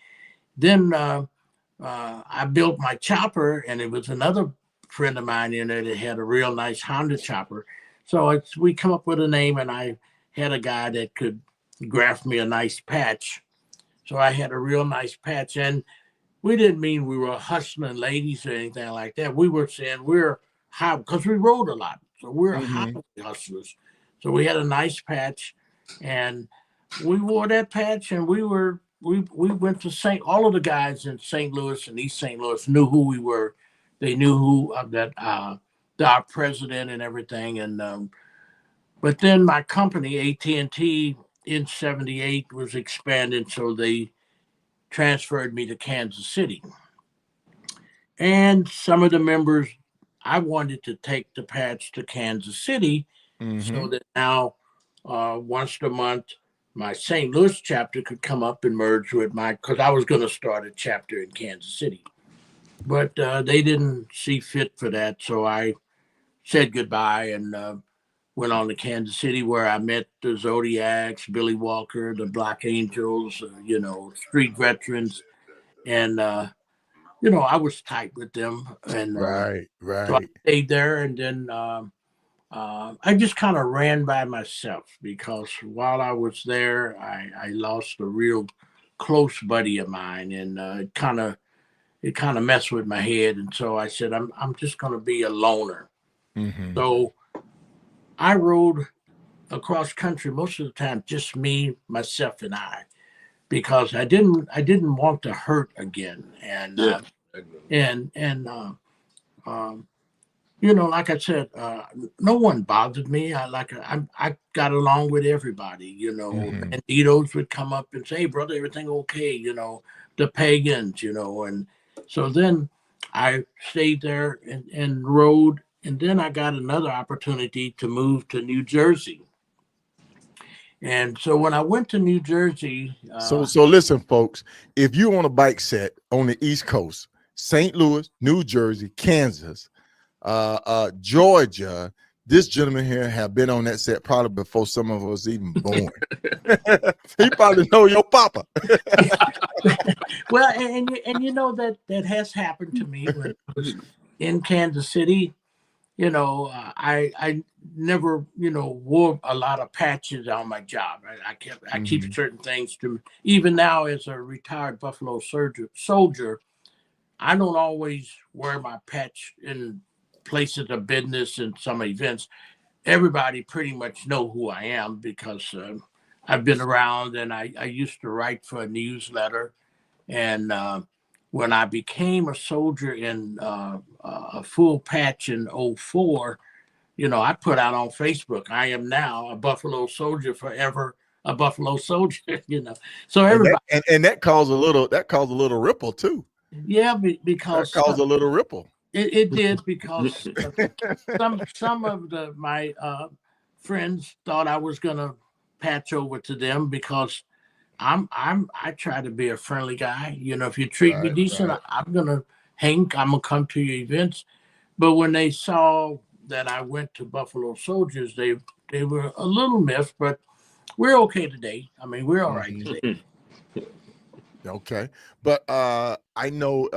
Speaker 3: Then I built my chopper, and it was another friend of mine in there that had a real nice Honda chopper. So we come up with a name, and I had a guy that could graft me a nice patch. So I had a real nice patch, and we didn't mean we were hustling ladies or anything like that. We were saying we're high because we rode a lot, so we're highway hustlers. So we had a nice patch, and we wore that patch, and we went to all of the guys in St. Louis and East St. Louis knew who we were. They knew who our president and everything. And but then my company AT&T in '78 was expanding, so they transferred me to Kansas City. And some of the members, I wanted to take the patch to Kansas City so that now once a month, my St. Louis chapter could come up and merge with because I was going to start a chapter in Kansas City. But they didn't see fit for that. So I said goodbye and went on to Kansas City, where I met the Zodiacs, Billy Walker, the Black Angels, you know, street veterans. And, you know, I was tight with them. And
Speaker 1: Right,
Speaker 3: so I
Speaker 1: right.
Speaker 3: stayed there. And then I just kind of ran by myself because while I was there, I lost a real close buddy of mine. And it kind of messed with my head. And so I said, I'm just going to be a loner. So I rode across country most of the time, just me, myself, and I, because I didn't want to hurt again. And you know, like I said, no one bothered me. I got along with everybody. You know, banditos would come up and say, "Hey, brother, everything okay?" You know, the pagans. You know, and so then I stayed there and rode. And then I got another opportunity to move to New Jersey. And so when I went to New Jersey,
Speaker 1: So listen, folks, if you're on a bike set on the East Coast, St. Louis, New Jersey, Kansas, Georgia, this gentleman here have been on that set probably before some of us even born. He probably know your papa.
Speaker 3: Well, and you know that has happened to me when I was in Kansas City. You know, I never, you know, wore a lot of patches on my job. I keep certain things to, even now as a retired Buffalo soldier, I don't always wear my patch in places of business and some events. Everybody pretty much know who I am because I've been around, and I used to write for a newsletter. And when I became a soldier in a full patch in '04, you know, I put out on Facebook, I am now a Buffalo soldier, forever a Buffalo soldier, you know. So everybody.
Speaker 1: And that caused a little ripple too.
Speaker 3: Yeah, because
Speaker 1: that caused a little ripple.
Speaker 3: It did, because some of my friends thought I was gonna patch over to them because I try to be a friendly guy. You know, if you treat me decent, I'm gonna come to your events. But when they saw that I went to Buffalo Soldiers, they were a little miffed, but we're okay today. I mean, we're all right today.
Speaker 1: Okay. But I know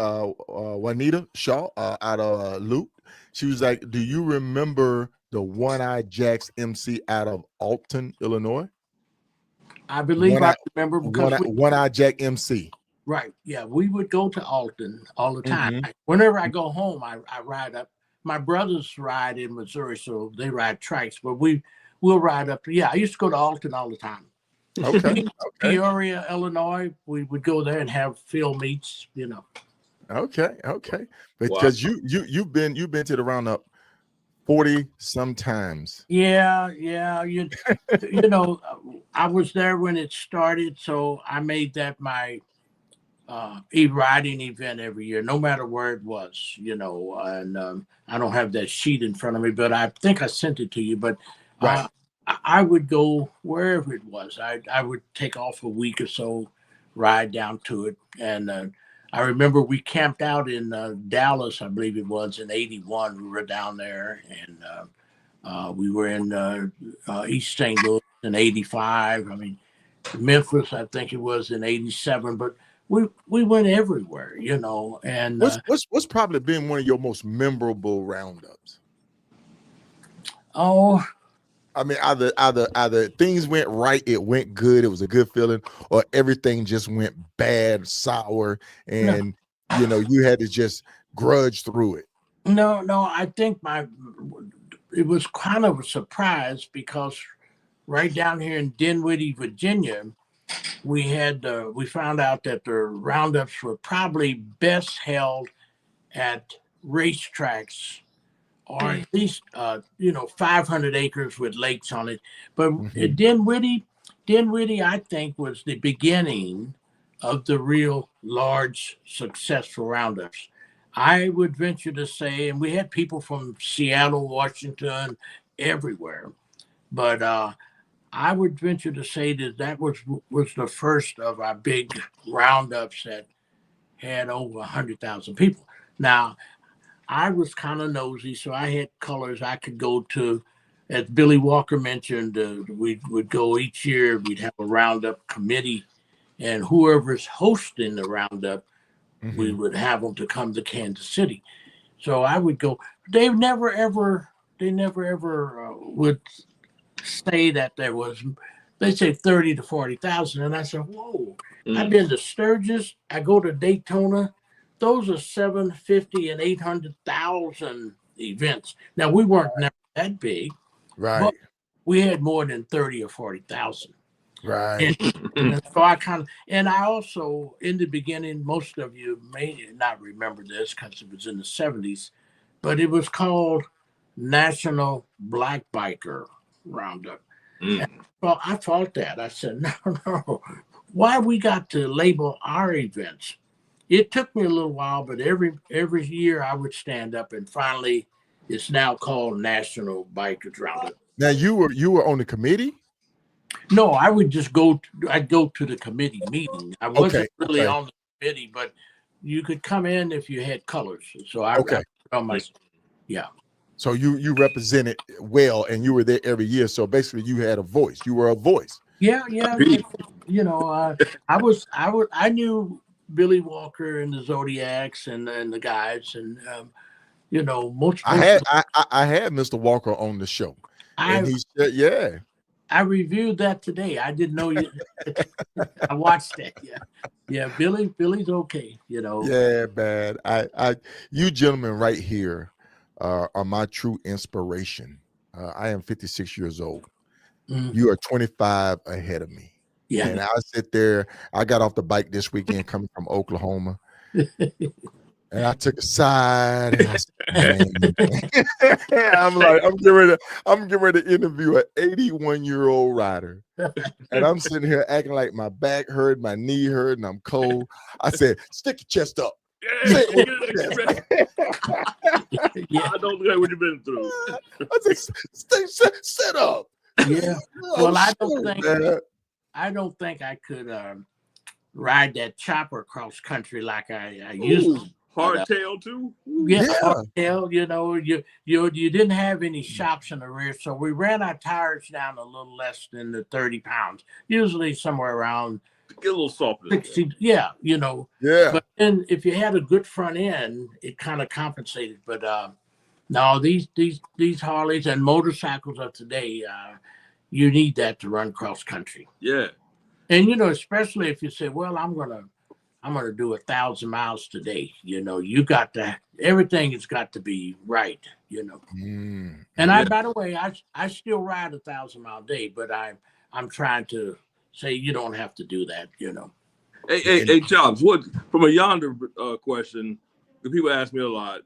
Speaker 1: Juanita Shaw out of Loop. She was like, do you remember the One-Eyed Jack's MC out of Alton, Illinois?
Speaker 3: I believe I remember, because
Speaker 1: One-Eyed Jack MC.
Speaker 3: Right. Yeah. We would go to Alton all the time. Whenever I go home, I ride up. My brothers ride in Missouri, so they ride trikes, but we'll ride up. Yeah, I used to go to Alton all the time.
Speaker 1: Okay.
Speaker 3: Peoria, Illinois, we would go there and have field meets, you know.
Speaker 1: Okay.
Speaker 2: Wow.
Speaker 1: Because you've been to the roundup 40 sometimes.
Speaker 3: Yeah. You know, I was there when it started, so I made that my riding event every year, no matter where it was, you know. And I don't have that sheet in front of me, but I think I sent it to you. But
Speaker 1: Right.
Speaker 3: I would go wherever it was. I would take off a week or so, ride down to it. And I remember we camped out in Dallas, I believe it was, in '81. We were down there, and we were in East St. Louis in '85. I mean, Memphis, I think it was in '87. But we went everywhere, you know. And
Speaker 1: What's probably been one of your most memorable roundups?
Speaker 3: oh,
Speaker 1: I mean, either things went right, it went good, it was a good feeling, or everything just went bad, sour, and you know, you had to just grudge through it.
Speaker 3: no, I think it was kind of a surprise because right down here in Dinwiddie, Virginia, we found out that the roundups were probably best held at racetracks, or at least 500 acres with lakes on it. But at Dinwiddie, I think, was the beginning of the real large successful roundups. I would venture to say, and we had people from Seattle, Washington, everywhere, but I would venture to say that was the first of our big roundups that had over 100,000 people. Now, I was kind of nosy, so I had colors I could go to. As Billy Walker mentioned, we would go each year. We'd have a roundup committee, and whoever's hosting the roundup, we would have them to come to Kansas City. So I would go. They never ever would say that there was. They say 30 to 40,000, and I said, "Whoa! I've been to Sturgis. I go to Daytona. Those are 750 and 800,000 events. Now we weren't never that big,
Speaker 1: Right.
Speaker 3: but we had more than 30 or 40,000.
Speaker 1: Right.
Speaker 3: And so I also, in the beginning, most of you may not remember this because it was in the 70s, but it was called National Black Biker Roundup. Well, I fought that. I said, no. Why we got to label our events? It took me a little while, but every year I would stand up, and finally, it's now called National Bikers Roundup.
Speaker 1: Now you were on the committee?
Speaker 3: No, I would just go. I'd go to the committee meeting. I wasn't really on the committee, but you could come in if you had colors. So I on my, yeah.
Speaker 1: So you represented well, and you were there every year. So basically, you had a voice. You were a voice.
Speaker 3: Yeah. You know, I knew Billy Walker and the Zodiacs and the guys, and you know,
Speaker 1: I had Mr. Walker on the show, and he said, "Yeah."
Speaker 3: I reviewed that today. I didn't know you. I watched that. Yeah. Billy's okay. You know.
Speaker 1: Yeah, man. You gentlemen right here are my true inspiration. I am 56 years old. You are 25 ahead of me.
Speaker 3: Yeah.
Speaker 1: And I sit there. I got off the bike this weekend coming from Oklahoma. And I took a side, and I said, I'm like, I'm getting ready to interview an 81-year-old rider. And I'm sitting here acting like my back hurt, my knee hurt, and I'm cold. I said, stick your chest up.
Speaker 2: Yeah. I don't know what you've been through.
Speaker 1: I said, sit up.
Speaker 3: Yeah. Well, I don't think I could ride that chopper cross country like I used to.
Speaker 2: Hardtail too?
Speaker 3: Yeah, hardtail. You know, you didn't have any shops in the rear, so we ran our tires down a little less than the 30 pounds, usually somewhere around
Speaker 2: get a little softer.
Speaker 3: 60. Yeah, you know.
Speaker 1: Yeah.
Speaker 3: But then if you had a good front end, it kind of compensated. But no, these Harleys and motorcycles of today, you need that to run cross country.
Speaker 2: Yeah.
Speaker 3: And you know, especially if you say, well, I'm gonna do 1,000 miles today. You know, everything has got to be right, you know. And by the way, I still ride 1,000 mile a day, but I'm trying to say you don't have to do that, you know.
Speaker 2: Hey, Chops, what from a yonder question, the people ask me a lot,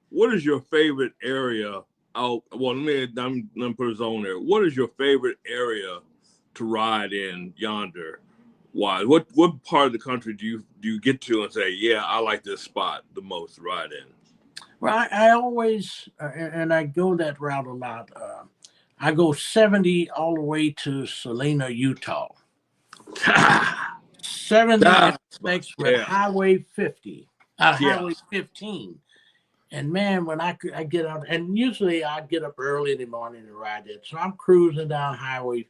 Speaker 2: what is your favorite area out? Well, let me put his on there. What is your favorite area to ride in yonder? Why? What part of the country do you get to and say, yeah, I like this spot the most to ride in?
Speaker 3: Well, I always, and I go that route a lot. I go 70 all the way to Salina, Utah. 70 aspects with Highway 50, Highway 15. And man, when I get up, and usually I get up early in the morning to ride it. So I'm cruising down Highway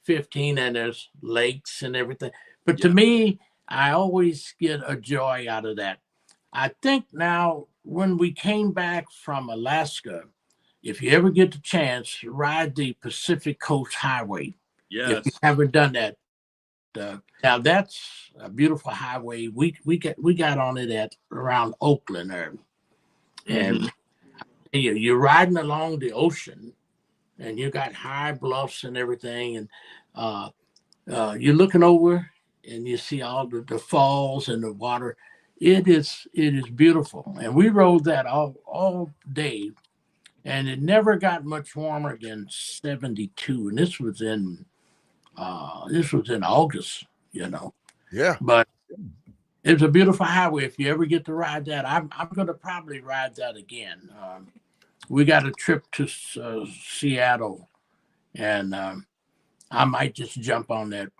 Speaker 3: 15 and there's lakes and everything. But to me, I always get a joy out of that. I think now when we came back from Alaska, if you ever get the chance, ride the Pacific Coast Highway.
Speaker 2: Yes.
Speaker 3: If you haven't done that. Now that's a beautiful highway. We got on it at around Oakland there. And you're riding along the ocean and you got high bluffs and everything. And you're looking over and you see all the falls and the water. It is beautiful. And we rode that all day. And it never got much warmer than 72. And this was in August, you know.
Speaker 1: Yeah.
Speaker 3: But it's a beautiful highway. If you ever get to ride that, I'm going to probably ride that again. We got a trip to Seattle, and I might just jump on that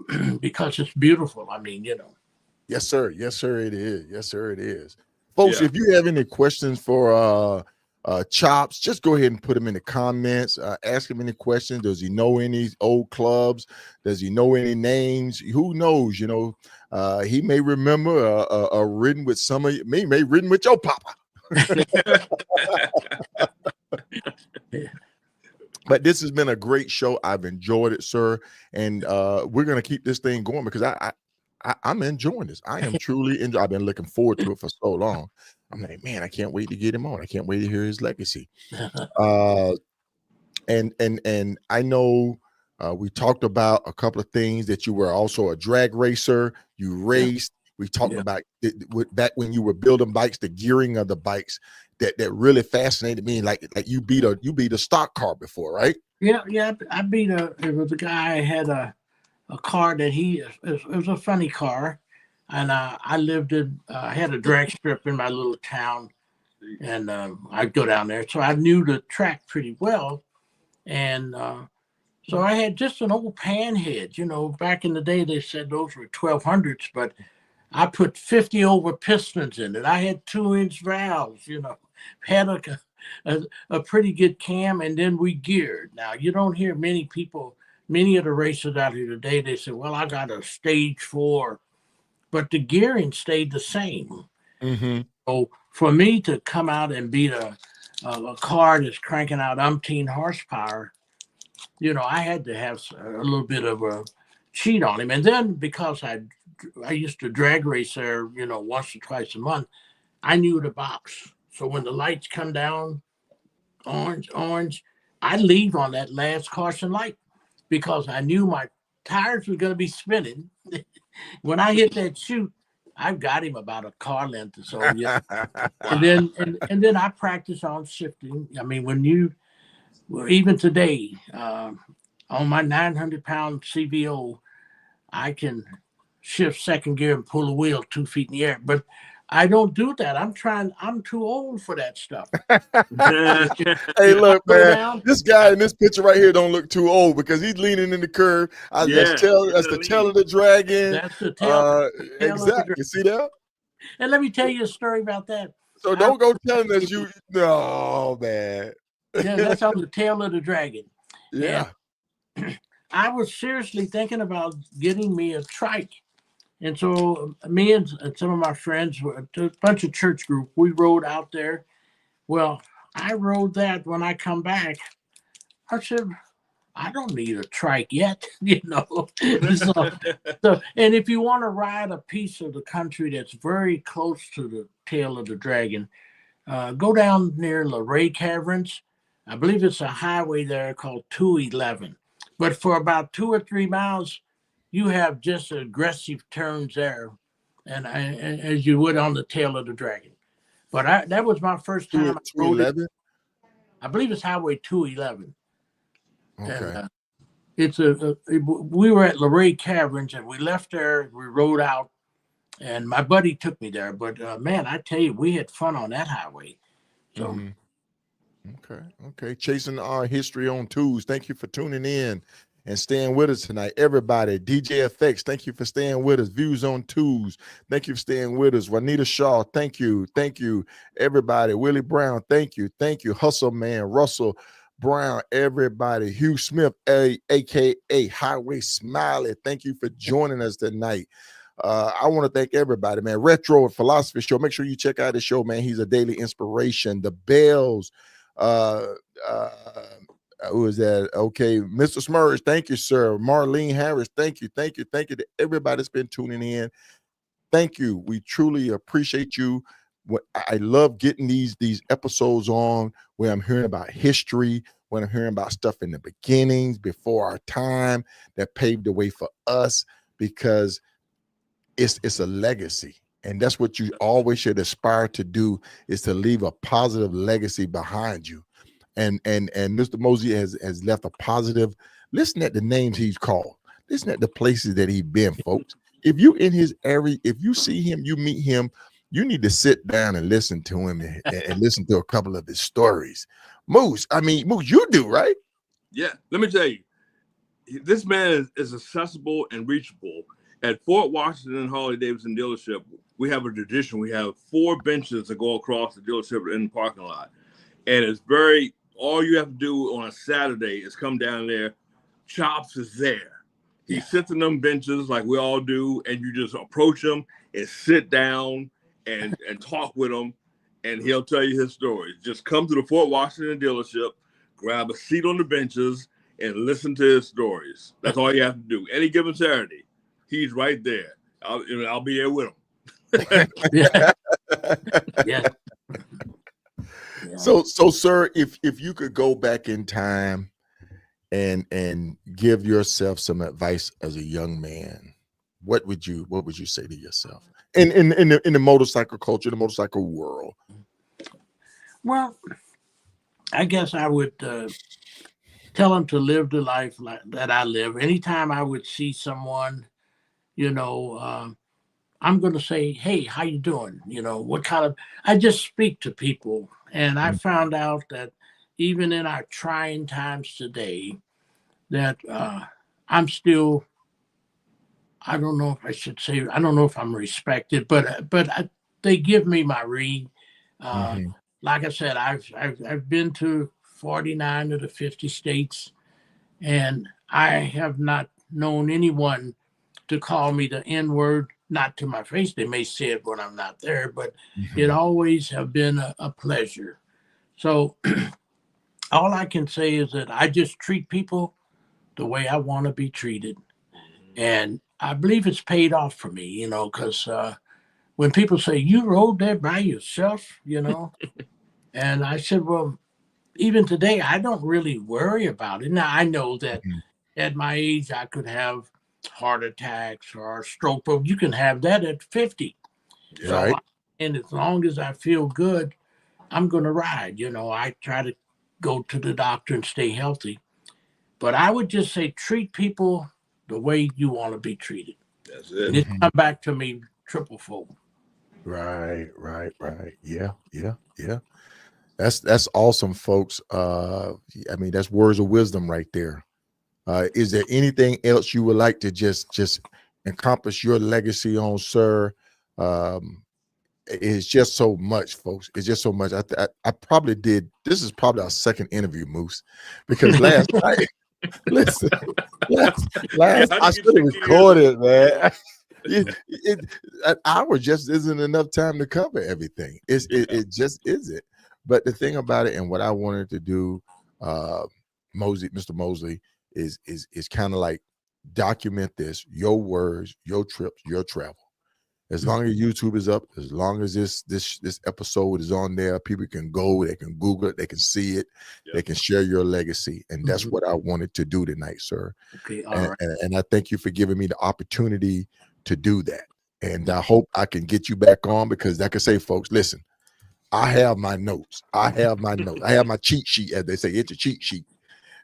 Speaker 3: because it's beautiful. I mean, you know.
Speaker 1: Yes, sir. Yes, sir, it is. Yes, sir, it is. Folks, if you have any questions for Chops, just go ahead and put them in the comments. Ask him any questions. Does he know any old clubs? Does he know any names? Who knows? You know, he may remember a ridden with some of you. May ridden with your papa. But this has been a great show. I've enjoyed it, sir, and we're gonna keep this thing going because I'm enjoying this. I am truly enjoying. I've been looking forward to it for so long. I'm like, man, I can't wait to get him on. I can't wait to hear his legacy. And I know we talked about a couple of things, that you were also a drag racer. You raced. We talked about back when you were building bikes, the gearing of the bikes that really fascinated me. Like you beat a stock car before, right?
Speaker 3: Yeah. I beat it was a guy had a car that it was a funny car. And I lived I had a drag strip in my little town, and I'd go down there. So I knew the track pretty well. And so I had just an old panhead. You know, back in the day, they said those were 1200s, but I put 50 over pistons in it. I had 2-inch valves, you know, had a pretty good cam, and then we geared. Now, you don't hear many of the racers out here today, they say, well, I got a stage 4. But the gearing stayed the same.
Speaker 1: Mm-hmm.
Speaker 3: So for me to come out and beat a car that's cranking out umpteen horsepower, you know, I had to have a little bit of a cheat on him. And then because I used to drag race there, you know, once or twice a month, I knew the box. So when the lights come down, orange, I leave on that last caution light because I knew my tires were going to be spinning. When I hit that chute, I've got him about a car length or so. Yeah. and then I practice on shifting. I mean, even today, on my 900-pound CVO, I can shift second gear and pull the wheel 2 feet in the air. But I don't do that. I'm too old for that stuff.
Speaker 1: Hey, look, man, this guy in this picture right here don't look too old because he's leaning in the curve. That's the tail of the dragon.
Speaker 3: That's the tail.
Speaker 1: Exactly. You see that?
Speaker 3: And let me tell you a story about that.
Speaker 1: So don't go telling us no, man.
Speaker 3: Yeah, that's on the tail of the dragon.
Speaker 1: Yeah.
Speaker 3: And I was seriously thinking about getting me a trike. And so me and some of my friends, a bunch of church group, we rode out there. Well, I rode that when I come back. I said, I don't need a trike yet, you know. So, and if you want to ride a piece of the country that's very close to the tail of the dragon, go down near Luray Caverns. I believe it's a highway there called 211. But for about 2 or 3 miles, you have just aggressive turns there, and as you would on the tail of the dragon. But that was my first time I rode it.
Speaker 1: 211.
Speaker 3: I believe it's Highway 211.
Speaker 1: Okay.
Speaker 3: And we were at Luray Caverns, and we left there. We rode out, and my buddy took me there. But man, I tell you, we had fun on that highway. So.
Speaker 1: Okay. Chasing our history on Tuesday. Thank you for tuning in and staying with us tonight. Everybody, DJ FX, thank you for staying with us. Views on Tuesday, thank you for staying with us. Juanita Shaw, thank you. Everybody, Willie Brown, thank you. Hustle Man, Russell Brown, everybody. Hugh Smith, aka Highway Smiley, thank you for joining us tonight. I want to thank everybody, man. Retro and Philosophy Show. Make sure you check out his show, man. He's a daily inspiration. The Bells. Who is that? Okay, Mr. Smurge, thank you, sir. Marlene Harris, thank you to everybody that's been tuning in. Thank you. We truly appreciate you. I love getting these episodes on where I'm hearing about history, when I'm hearing about stuff in the beginnings, before our time, that paved the way for us, because it's a legacy. And that's what you always should aspire to do, is to leave a positive legacy behind you. And Mr. Mozee has left a positive. Listen at the names he's called. Listen at the places that he's been, folks. If you in his area, if you see him, you meet him, you need to sit down and listen to him and listen to a couple of his stories. Moose, you do, right?
Speaker 2: Yeah, let me tell you, this man is accessible and reachable. At Fort Washington Harley Davidson dealership, we have a tradition. We have 4 benches that go across the dealership in the parking lot. And it's all you have to do on a Saturday is come down there. Chops is there. He sits in them benches like we all do, and you just approach him and sit down and talk with him, and he'll tell you his stories. Just come to the Fort Washington dealership, grab a seat on the benches, and listen to his stories. That's all you have to do. Any given Saturday, he's right there. I'll be there with him.
Speaker 3: Yeah.
Speaker 1: So, sir, if you could go back in time and give yourself some advice as a young man, what would you say to yourself in the motorcycle culture, the motorcycle world?
Speaker 3: Well, I guess I would tell them to live the life that I live. Anytime I would see someone, I'm going to say, hey, how you doing? I just speak to people. And I found out that even in our trying times today, that I'm still, I don't know if I should say, I don't know if I'm respected, but they give me my read. Like I said, I've been to 49 of the 50 states, and I have not known anyone to call me the N-word, not to my face. They may say it when I'm not there, but it always have been a pleasure. So all I can say is that I just treat people the way I want to be treated. And I believe it's paid off for me, because when people say, you rode there by yourself, and I said, well, even today, I don't really worry about it. Now, I know that at my age, I could have heart attacks or stroke, but you can have that at 50.
Speaker 1: Right.
Speaker 3: So, and as long as I feel good, I'm going to ride. I try to go to the doctor and stay healthy. But I would just say, treat people the way you want to be treated.
Speaker 2: That's it.
Speaker 3: And it come back to me triple fold.
Speaker 1: Right. Yeah. That's awesome, folks. That's words of wisdom right there. Is there anything else you would like to just encompass your legacy on, sir? It's just so much, folks. It's just so much. I probably did. This is probably our second interview, Moose, because last night, listen, last I should have recorded, man. An hour just isn't enough time to cover everything. It just isn't. But the thing about it, and what I wanted to do, Mr. Mozee, is kind of like document this, your words, your trips, your travel. As long as YouTube is up, as long as this episode is on there, people can go, they can Google it, they can see it, they can share your legacy. And that's what I wanted to do tonight, sir.
Speaker 3: Okay,
Speaker 1: and I thank you for giving me the opportunity to do that. And I hope I can get you back on, because like I say, folks, listen, I have my notes. I have my cheat sheet, as they say. It's a cheat sheet.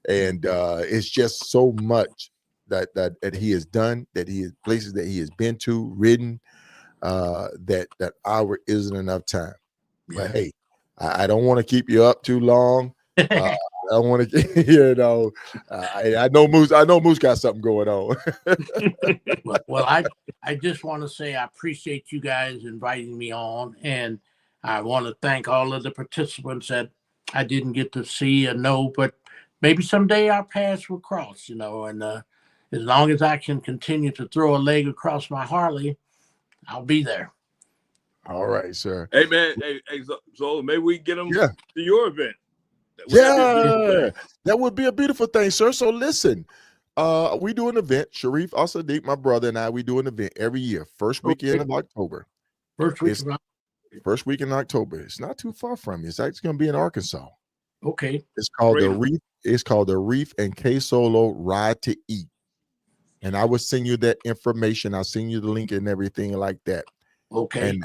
Speaker 1: And it's just so much that he has done, that he has places that he has been to, ridden, that hour isn't enough time. But hey, I don't want to keep you up too long. I don't want to, I know Moose got something going on.
Speaker 3: well, I just want to say I appreciate you guys inviting me on, and I want to thank all of the participants that I didn't get to see or know, but maybe someday our paths will cross, and as long as I can continue to throw a leg across my Harley, I'll be there.
Speaker 1: All right, sir.
Speaker 2: Hey, man. Hey, so maybe we get them to your event.
Speaker 1: That would be a beautiful thing, sir. So listen, we do an event. Sharif Al-Sadiq, my brother, and I, we do an event every year, first weekend of October.
Speaker 3: First week
Speaker 1: in October. It's not too far from you. It's actually going to be in Arkansas.
Speaker 3: Okay.
Speaker 1: It's called the Reef. It's called the Reef and K Solo Ride to Eat. And I will send you that information. I'll send you the link and everything like that.
Speaker 3: Okay.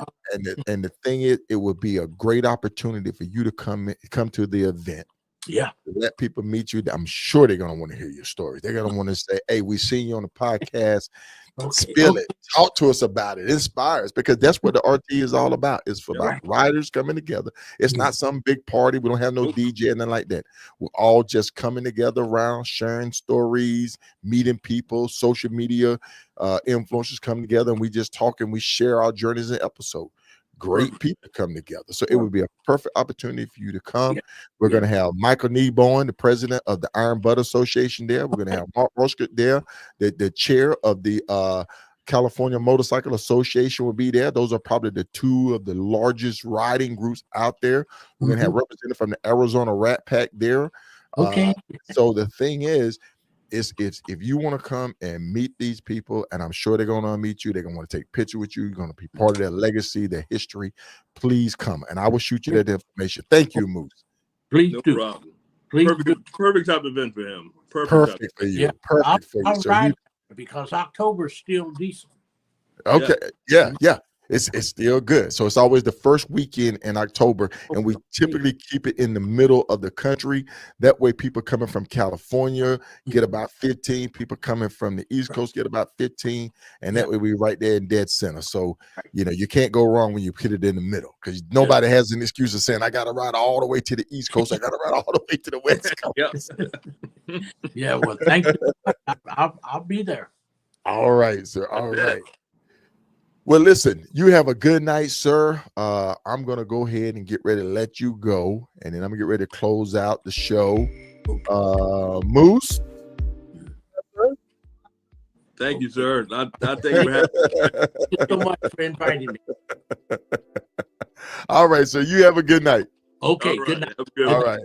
Speaker 1: And the thing is, it would be a great opportunity for you to come to the event.
Speaker 3: Yeah.
Speaker 1: Let people meet you. I'm sure they're gonna want to hear your stories. They're gonna want to say, "Hey, we seen you on the podcast. Spill it. Talk to us about it. Inspire us," because that's what the RT is all about. It's for about riders coming together. It's not some big party. We don't have no DJ and nothing like that. We're all just coming together around, sharing stories, meeting people, social media influencers come together, and we just talk and we share our journeys and episode. Great people come together. So it would be a perfect opportunity for you to come. We're going to have Michael Kneebone, the president of the Iron Butt Association there. We're going to have Mark Roskett there. The chair of the California Motorcycle Association will be there. Those are probably the two of the largest riding groups out there. We're going to have representatives from the Arizona Rat Pack there.
Speaker 3: Okay.
Speaker 1: So the thing is if you want to come and meet these people, and I'm sure they're going to meet you, they're going to want to take a picture with you, you're going to be part of their legacy, their history, please come. And I will shoot you that information. Thank you, Moose.
Speaker 3: Please
Speaker 2: no
Speaker 3: do.
Speaker 2: problem.
Speaker 3: Please
Speaker 2: perfect type of event for him.
Speaker 1: Perfect for you.
Speaker 3: Yeah.
Speaker 1: Perfect for you.
Speaker 3: I'll ride because October's still decent.
Speaker 1: Okay. Yeah. It's still good. So it's always the first weekend in October, and we typically keep it in the middle of the country. That way people coming from California get about 15, people coming from the East Coast get about 15, and that way we right there in dead center. So, you can't go wrong when you put it in the middle, because nobody has an excuse of saying, I got to ride all the way to the East Coast. I got to ride all the way to the West Coast.
Speaker 3: Yeah, well, thank you. I'll be there.
Speaker 1: All right, sir. All right. Well, listen, you have a good night, sir. I'm going to go ahead and get ready to let you go, and then I'm going to get ready to close out the show. Moose?
Speaker 2: Thank you, sir. I thank you for having me.
Speaker 3: Thank you so much for inviting me.
Speaker 1: All right, so you have a good night.
Speaker 3: Okay, good night.
Speaker 1: All right.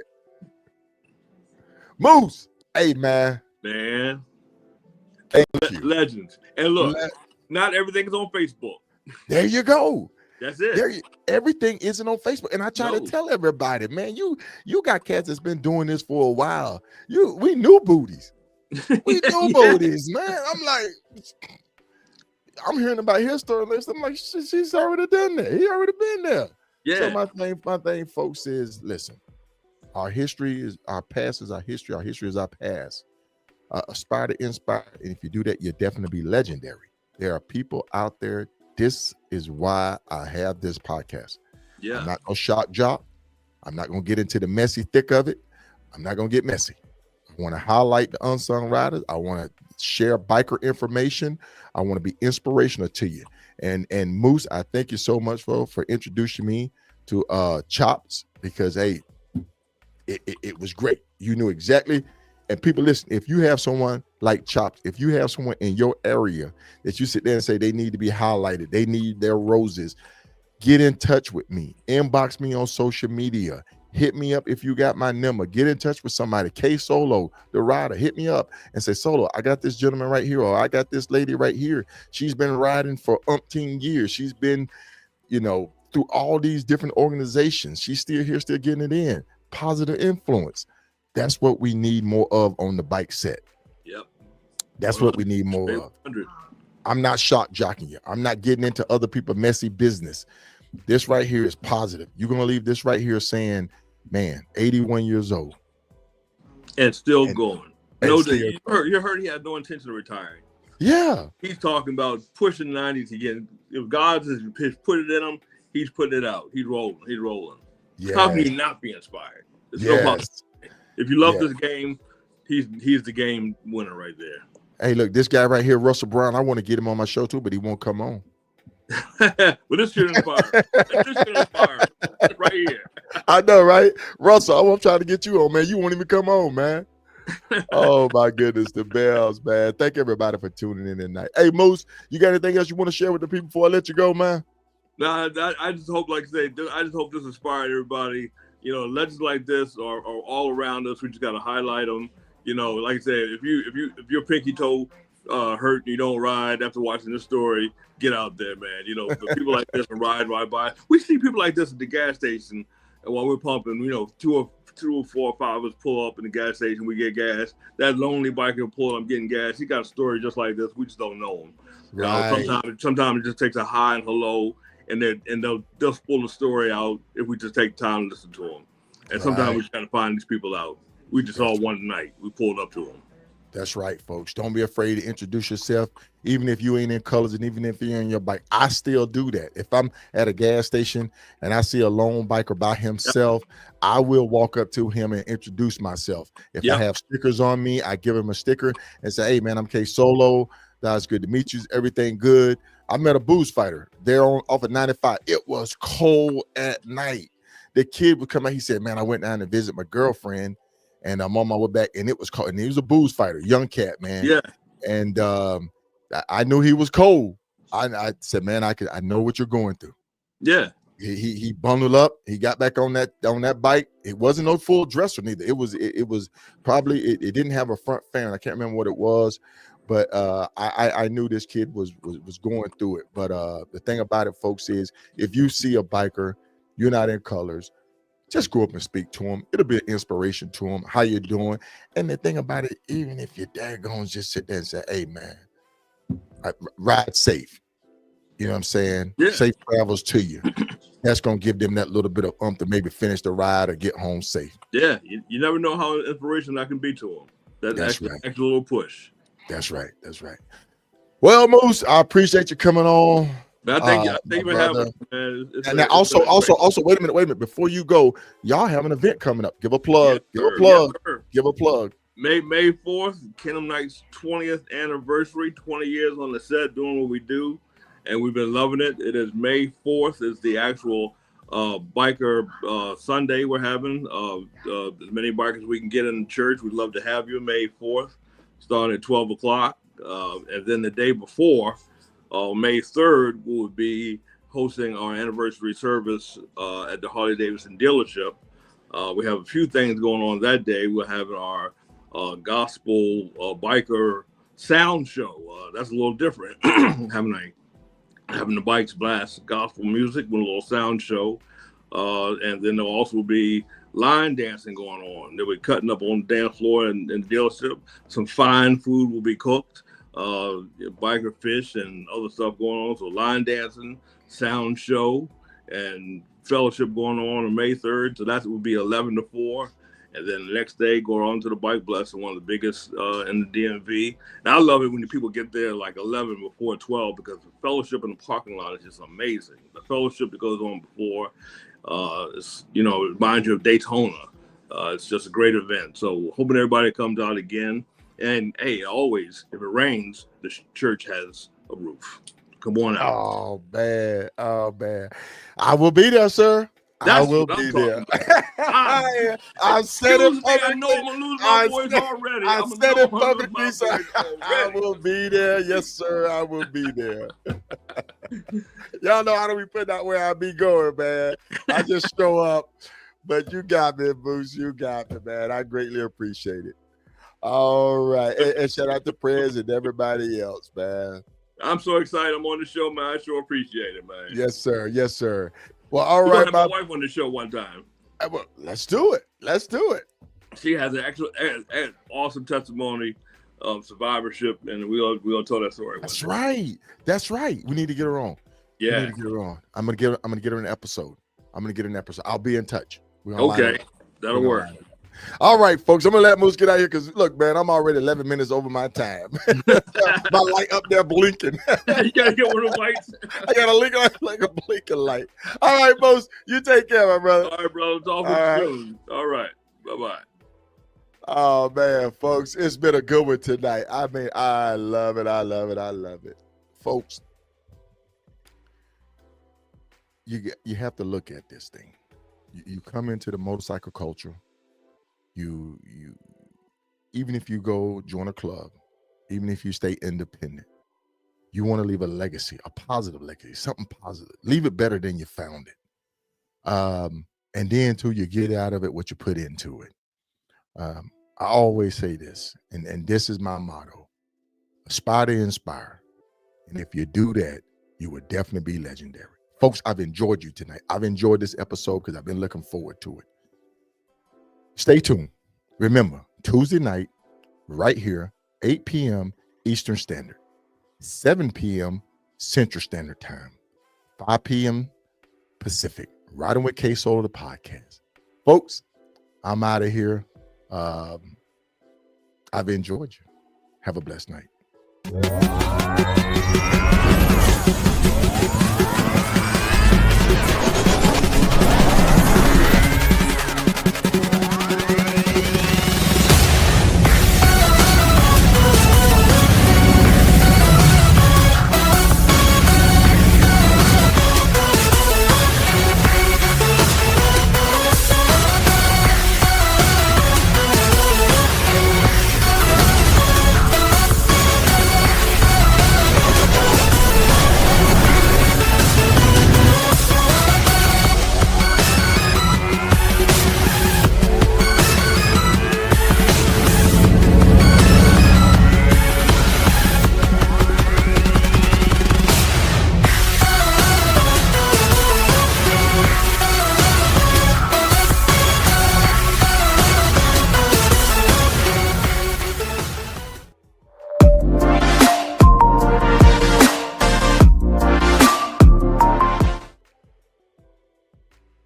Speaker 1: Moose, hey, man. Thank you.
Speaker 2: Legends. And look, not everything is on Facebook.
Speaker 1: There you go.
Speaker 2: That's it.
Speaker 1: Everything isn't on Facebook. And I try to tell everybody, man, you got cats that's been doing this for a while. We knew booties. We knew booties, man. I'm hearing about his story list. I'm like, she's already done that. He already been there.
Speaker 2: Yeah.
Speaker 1: So my thing, folks, is listen, our history is our past is our history. Our history is our past. Aspire to inspire. And if you do that, you'll definitely be legendary. There are people out there. This is why I have this podcast.
Speaker 2: Yeah.
Speaker 1: I'm not going to shock jock. I'm not going to get into the messy thick of it. I'm not going to get messy. I want to highlight the unsung riders. I want to share biker information. I want to be inspirational to you. And Moose, I thank you so much for introducing me to Chops, because hey, it was great. You knew exactly. And people, listen, if you have someone like Chops, if you have someone in your area that you sit there and say they need to be highlighted, they need their roses, get in touch with me, inbox me on social media, hit me up if you got my number. Get in touch with somebody. K Solo, the rider, hit me up and say, Solo, I got this gentleman right here, or I got this lady right here. She's been riding for umpteen years. She's been, through all these different organizations. She's still here, still getting it in. Positive influence. That's what we need more of on the bike set.
Speaker 2: Yep.
Speaker 1: That's what we need more of. I'm not shock jocking you. I'm not getting into other people's messy business. This right here is positive. You're going to leave this right here saying, man, 81 years old.
Speaker 2: And still going. No,
Speaker 1: still
Speaker 2: you heard he had no intention of retiring.
Speaker 1: Yeah.
Speaker 2: He's talking about pushing 90s again. If God has put it in him, he's putting it out. He's rolling. He's rolling.
Speaker 1: Yes.
Speaker 2: How can you not be inspired? There's no possibility. If you love this game, he's the game winner right there.
Speaker 1: Hey, look, this guy right here, Russell Brown, I want to get him on my show too, but he won't come on.
Speaker 2: Well, this should inspire. This should inspire right here.
Speaker 1: I know, right? Russell, I'm trying to get you on, man. You won't even come on, man. Oh, my goodness, the bells, man. Thank everybody for tuning in tonight. Hey, Moose, you got anything else you want to share with the people before I let you go, man?
Speaker 2: No, I just hope, like I say, I just hope this inspired everybody. Legends like this are all around us. We just got to highlight them. Like I said, if your pinky toe hurt and you don't ride after watching this story, get out there, man. But people like this and ride by. We see people like this at the gas station, and while we're pumping, two or four or five of us pull up in the gas station, we get gas. That lonely biker pull up getting gas. He got a story just like this. We just don't know him.
Speaker 1: Right.
Speaker 2: Sometimes it just takes a hi and hello, and they'll pull the story out if we just take time to listen to them. And sometimes we try to find these people out. We just saw one night. We pulled up to them.
Speaker 1: That's right, folks. Don't be afraid to introduce yourself, even if you ain't in colors and even if you're on your bike. I still do that. If I'm at a gas station and I see a lone biker by himself, I will walk up to him and introduce myself. If I have stickers on me, I give him a sticker and say, hey, man, I'm K Solo. That's good to meet you. Everything good. I met a booze fighter there off of 95. It was cold at night. The kid would come out. He said, man, I went down to visit my girlfriend. And I'm on my way back, and it was cold. And he was a booze fighter, young cat, man.
Speaker 2: Yeah.
Speaker 1: And I knew he was cold. I said, man, I know what you're going through.
Speaker 2: Yeah.
Speaker 1: He bundled up. He got back on that bike. It wasn't no full dresser neither. It was probably it didn't have a front fan. I can't remember what it was, but I knew this kid was going through it. But the thing about it, folks, is if you see a biker, you're not in colors, just go up and speak to him. It'll be an inspiration to him. How you doing? And the thing about it, even if your dad goes, just sit there and say, hey, man, ride safe. You know what I'm saying?
Speaker 2: Yeah.
Speaker 1: Safe travels to you. That's going to give them that little bit of to maybe finish the ride or get home safe.
Speaker 2: Yeah. You never know how inspirational that can be to them. That's right. Extra little push.
Speaker 1: That's right. That's right. Well, Moose, I appreciate you coming on.
Speaker 2: I think you have it, man.
Speaker 1: And also, wait a minute. Before you go, y'all have an event coming up. Give a plug. Give a plug.
Speaker 2: May 4th, Kingdom Knights 20th anniversary, 20 years on the set doing what we do. And we've been loving it. It is May 4th is the actual biker Sunday we're having. As many bikers we can get in the church. We'd love to have you May 4th, starting at 12 o'clock. And then the day before, May 3rd, we will be hosting our anniversary service at the Harley Davidson dealership. We have a few things going on that day. We're having our gospel biker sound show. That's a little different. having the bikes blast gospel music with a little sound show. And then there'll also be line dancing going on. They'll be cutting up on the dance floor in the dealership. Some fine food will be cooked. Biker fish and other stuff going on. So line dancing, sound show, and fellowship going on May 3rd. So that will be 11 to 4. And then the next day, go on to the bike blessing, one of the biggest in the DMV. And I love it when the people get there like 11 before 12, because the fellowship in the parking lot is just amazing. The fellowship that goes on before, reminds you of Daytona. It's just a great event. So hoping everybody comes out again. And hey, always, if it rains, the church has a roof. Come on out.
Speaker 1: Oh, man. I will be there, sir. I will be there. I said it publicly.
Speaker 2: I know I'm going to lose my voice already.
Speaker 1: I said it publicly, sir. I will be there. Yes, sir. I will be there. Y'all know how do we put that where I be going, man. I just show up. But you got me, Boost. You got me, man. I greatly appreciate it. All right. And shout out to Prez and everybody else, man.
Speaker 2: I'm so excited I'm on the show, man. I sure appreciate it, man.
Speaker 1: Yes, sir. Yes, sir. Well, all
Speaker 2: We're
Speaker 1: right.
Speaker 2: gonna have my wife on the show one time.
Speaker 1: Well, let's do it. Let's do it.
Speaker 2: She has an awesome testimony of survivorship, and we'll tell that story.
Speaker 1: That's right. That's right. We need to get her on.
Speaker 2: Yeah.
Speaker 1: We need to get her on. I'm gonna get her an episode. I'll be in touch.
Speaker 2: Okay. That'll work.
Speaker 1: All right, folks. I'm gonna let Moose get out here because look, man, I'm already 11 minutes over my time. My light up there blinking.
Speaker 2: You gotta get one of the lights.
Speaker 1: I got a link like a blinking light. All right, Moose. You take care, my brother.
Speaker 2: All right, brother. Talk with you soon. All right. Bye-bye.
Speaker 1: Oh man, folks, it's been a good one tonight. I mean, I love it. I love it. I love it, folks. You have to look at this thing. You come into the motorcycle culture. You even if you go join a club, even if you stay independent, you want to leave a legacy, a positive legacy, something positive. Leave it better than you found it. And then too, you get out of it what you put into it. I always say this, and this is my motto: aspire to inspire. And if you do that, you will definitely be legendary. Folks, I've enjoyed you tonight. I've enjoyed this episode because I've been looking forward to it. Stay tuned. Remember, Tuesday night, right here, 8 p.m. Eastern Standard, 7 p.m. Central Standard Time, 5 p.m. Pacific, Riding with K Solo, the podcast. Folks, I'm out of here. I've enjoyed you. Have a blessed night.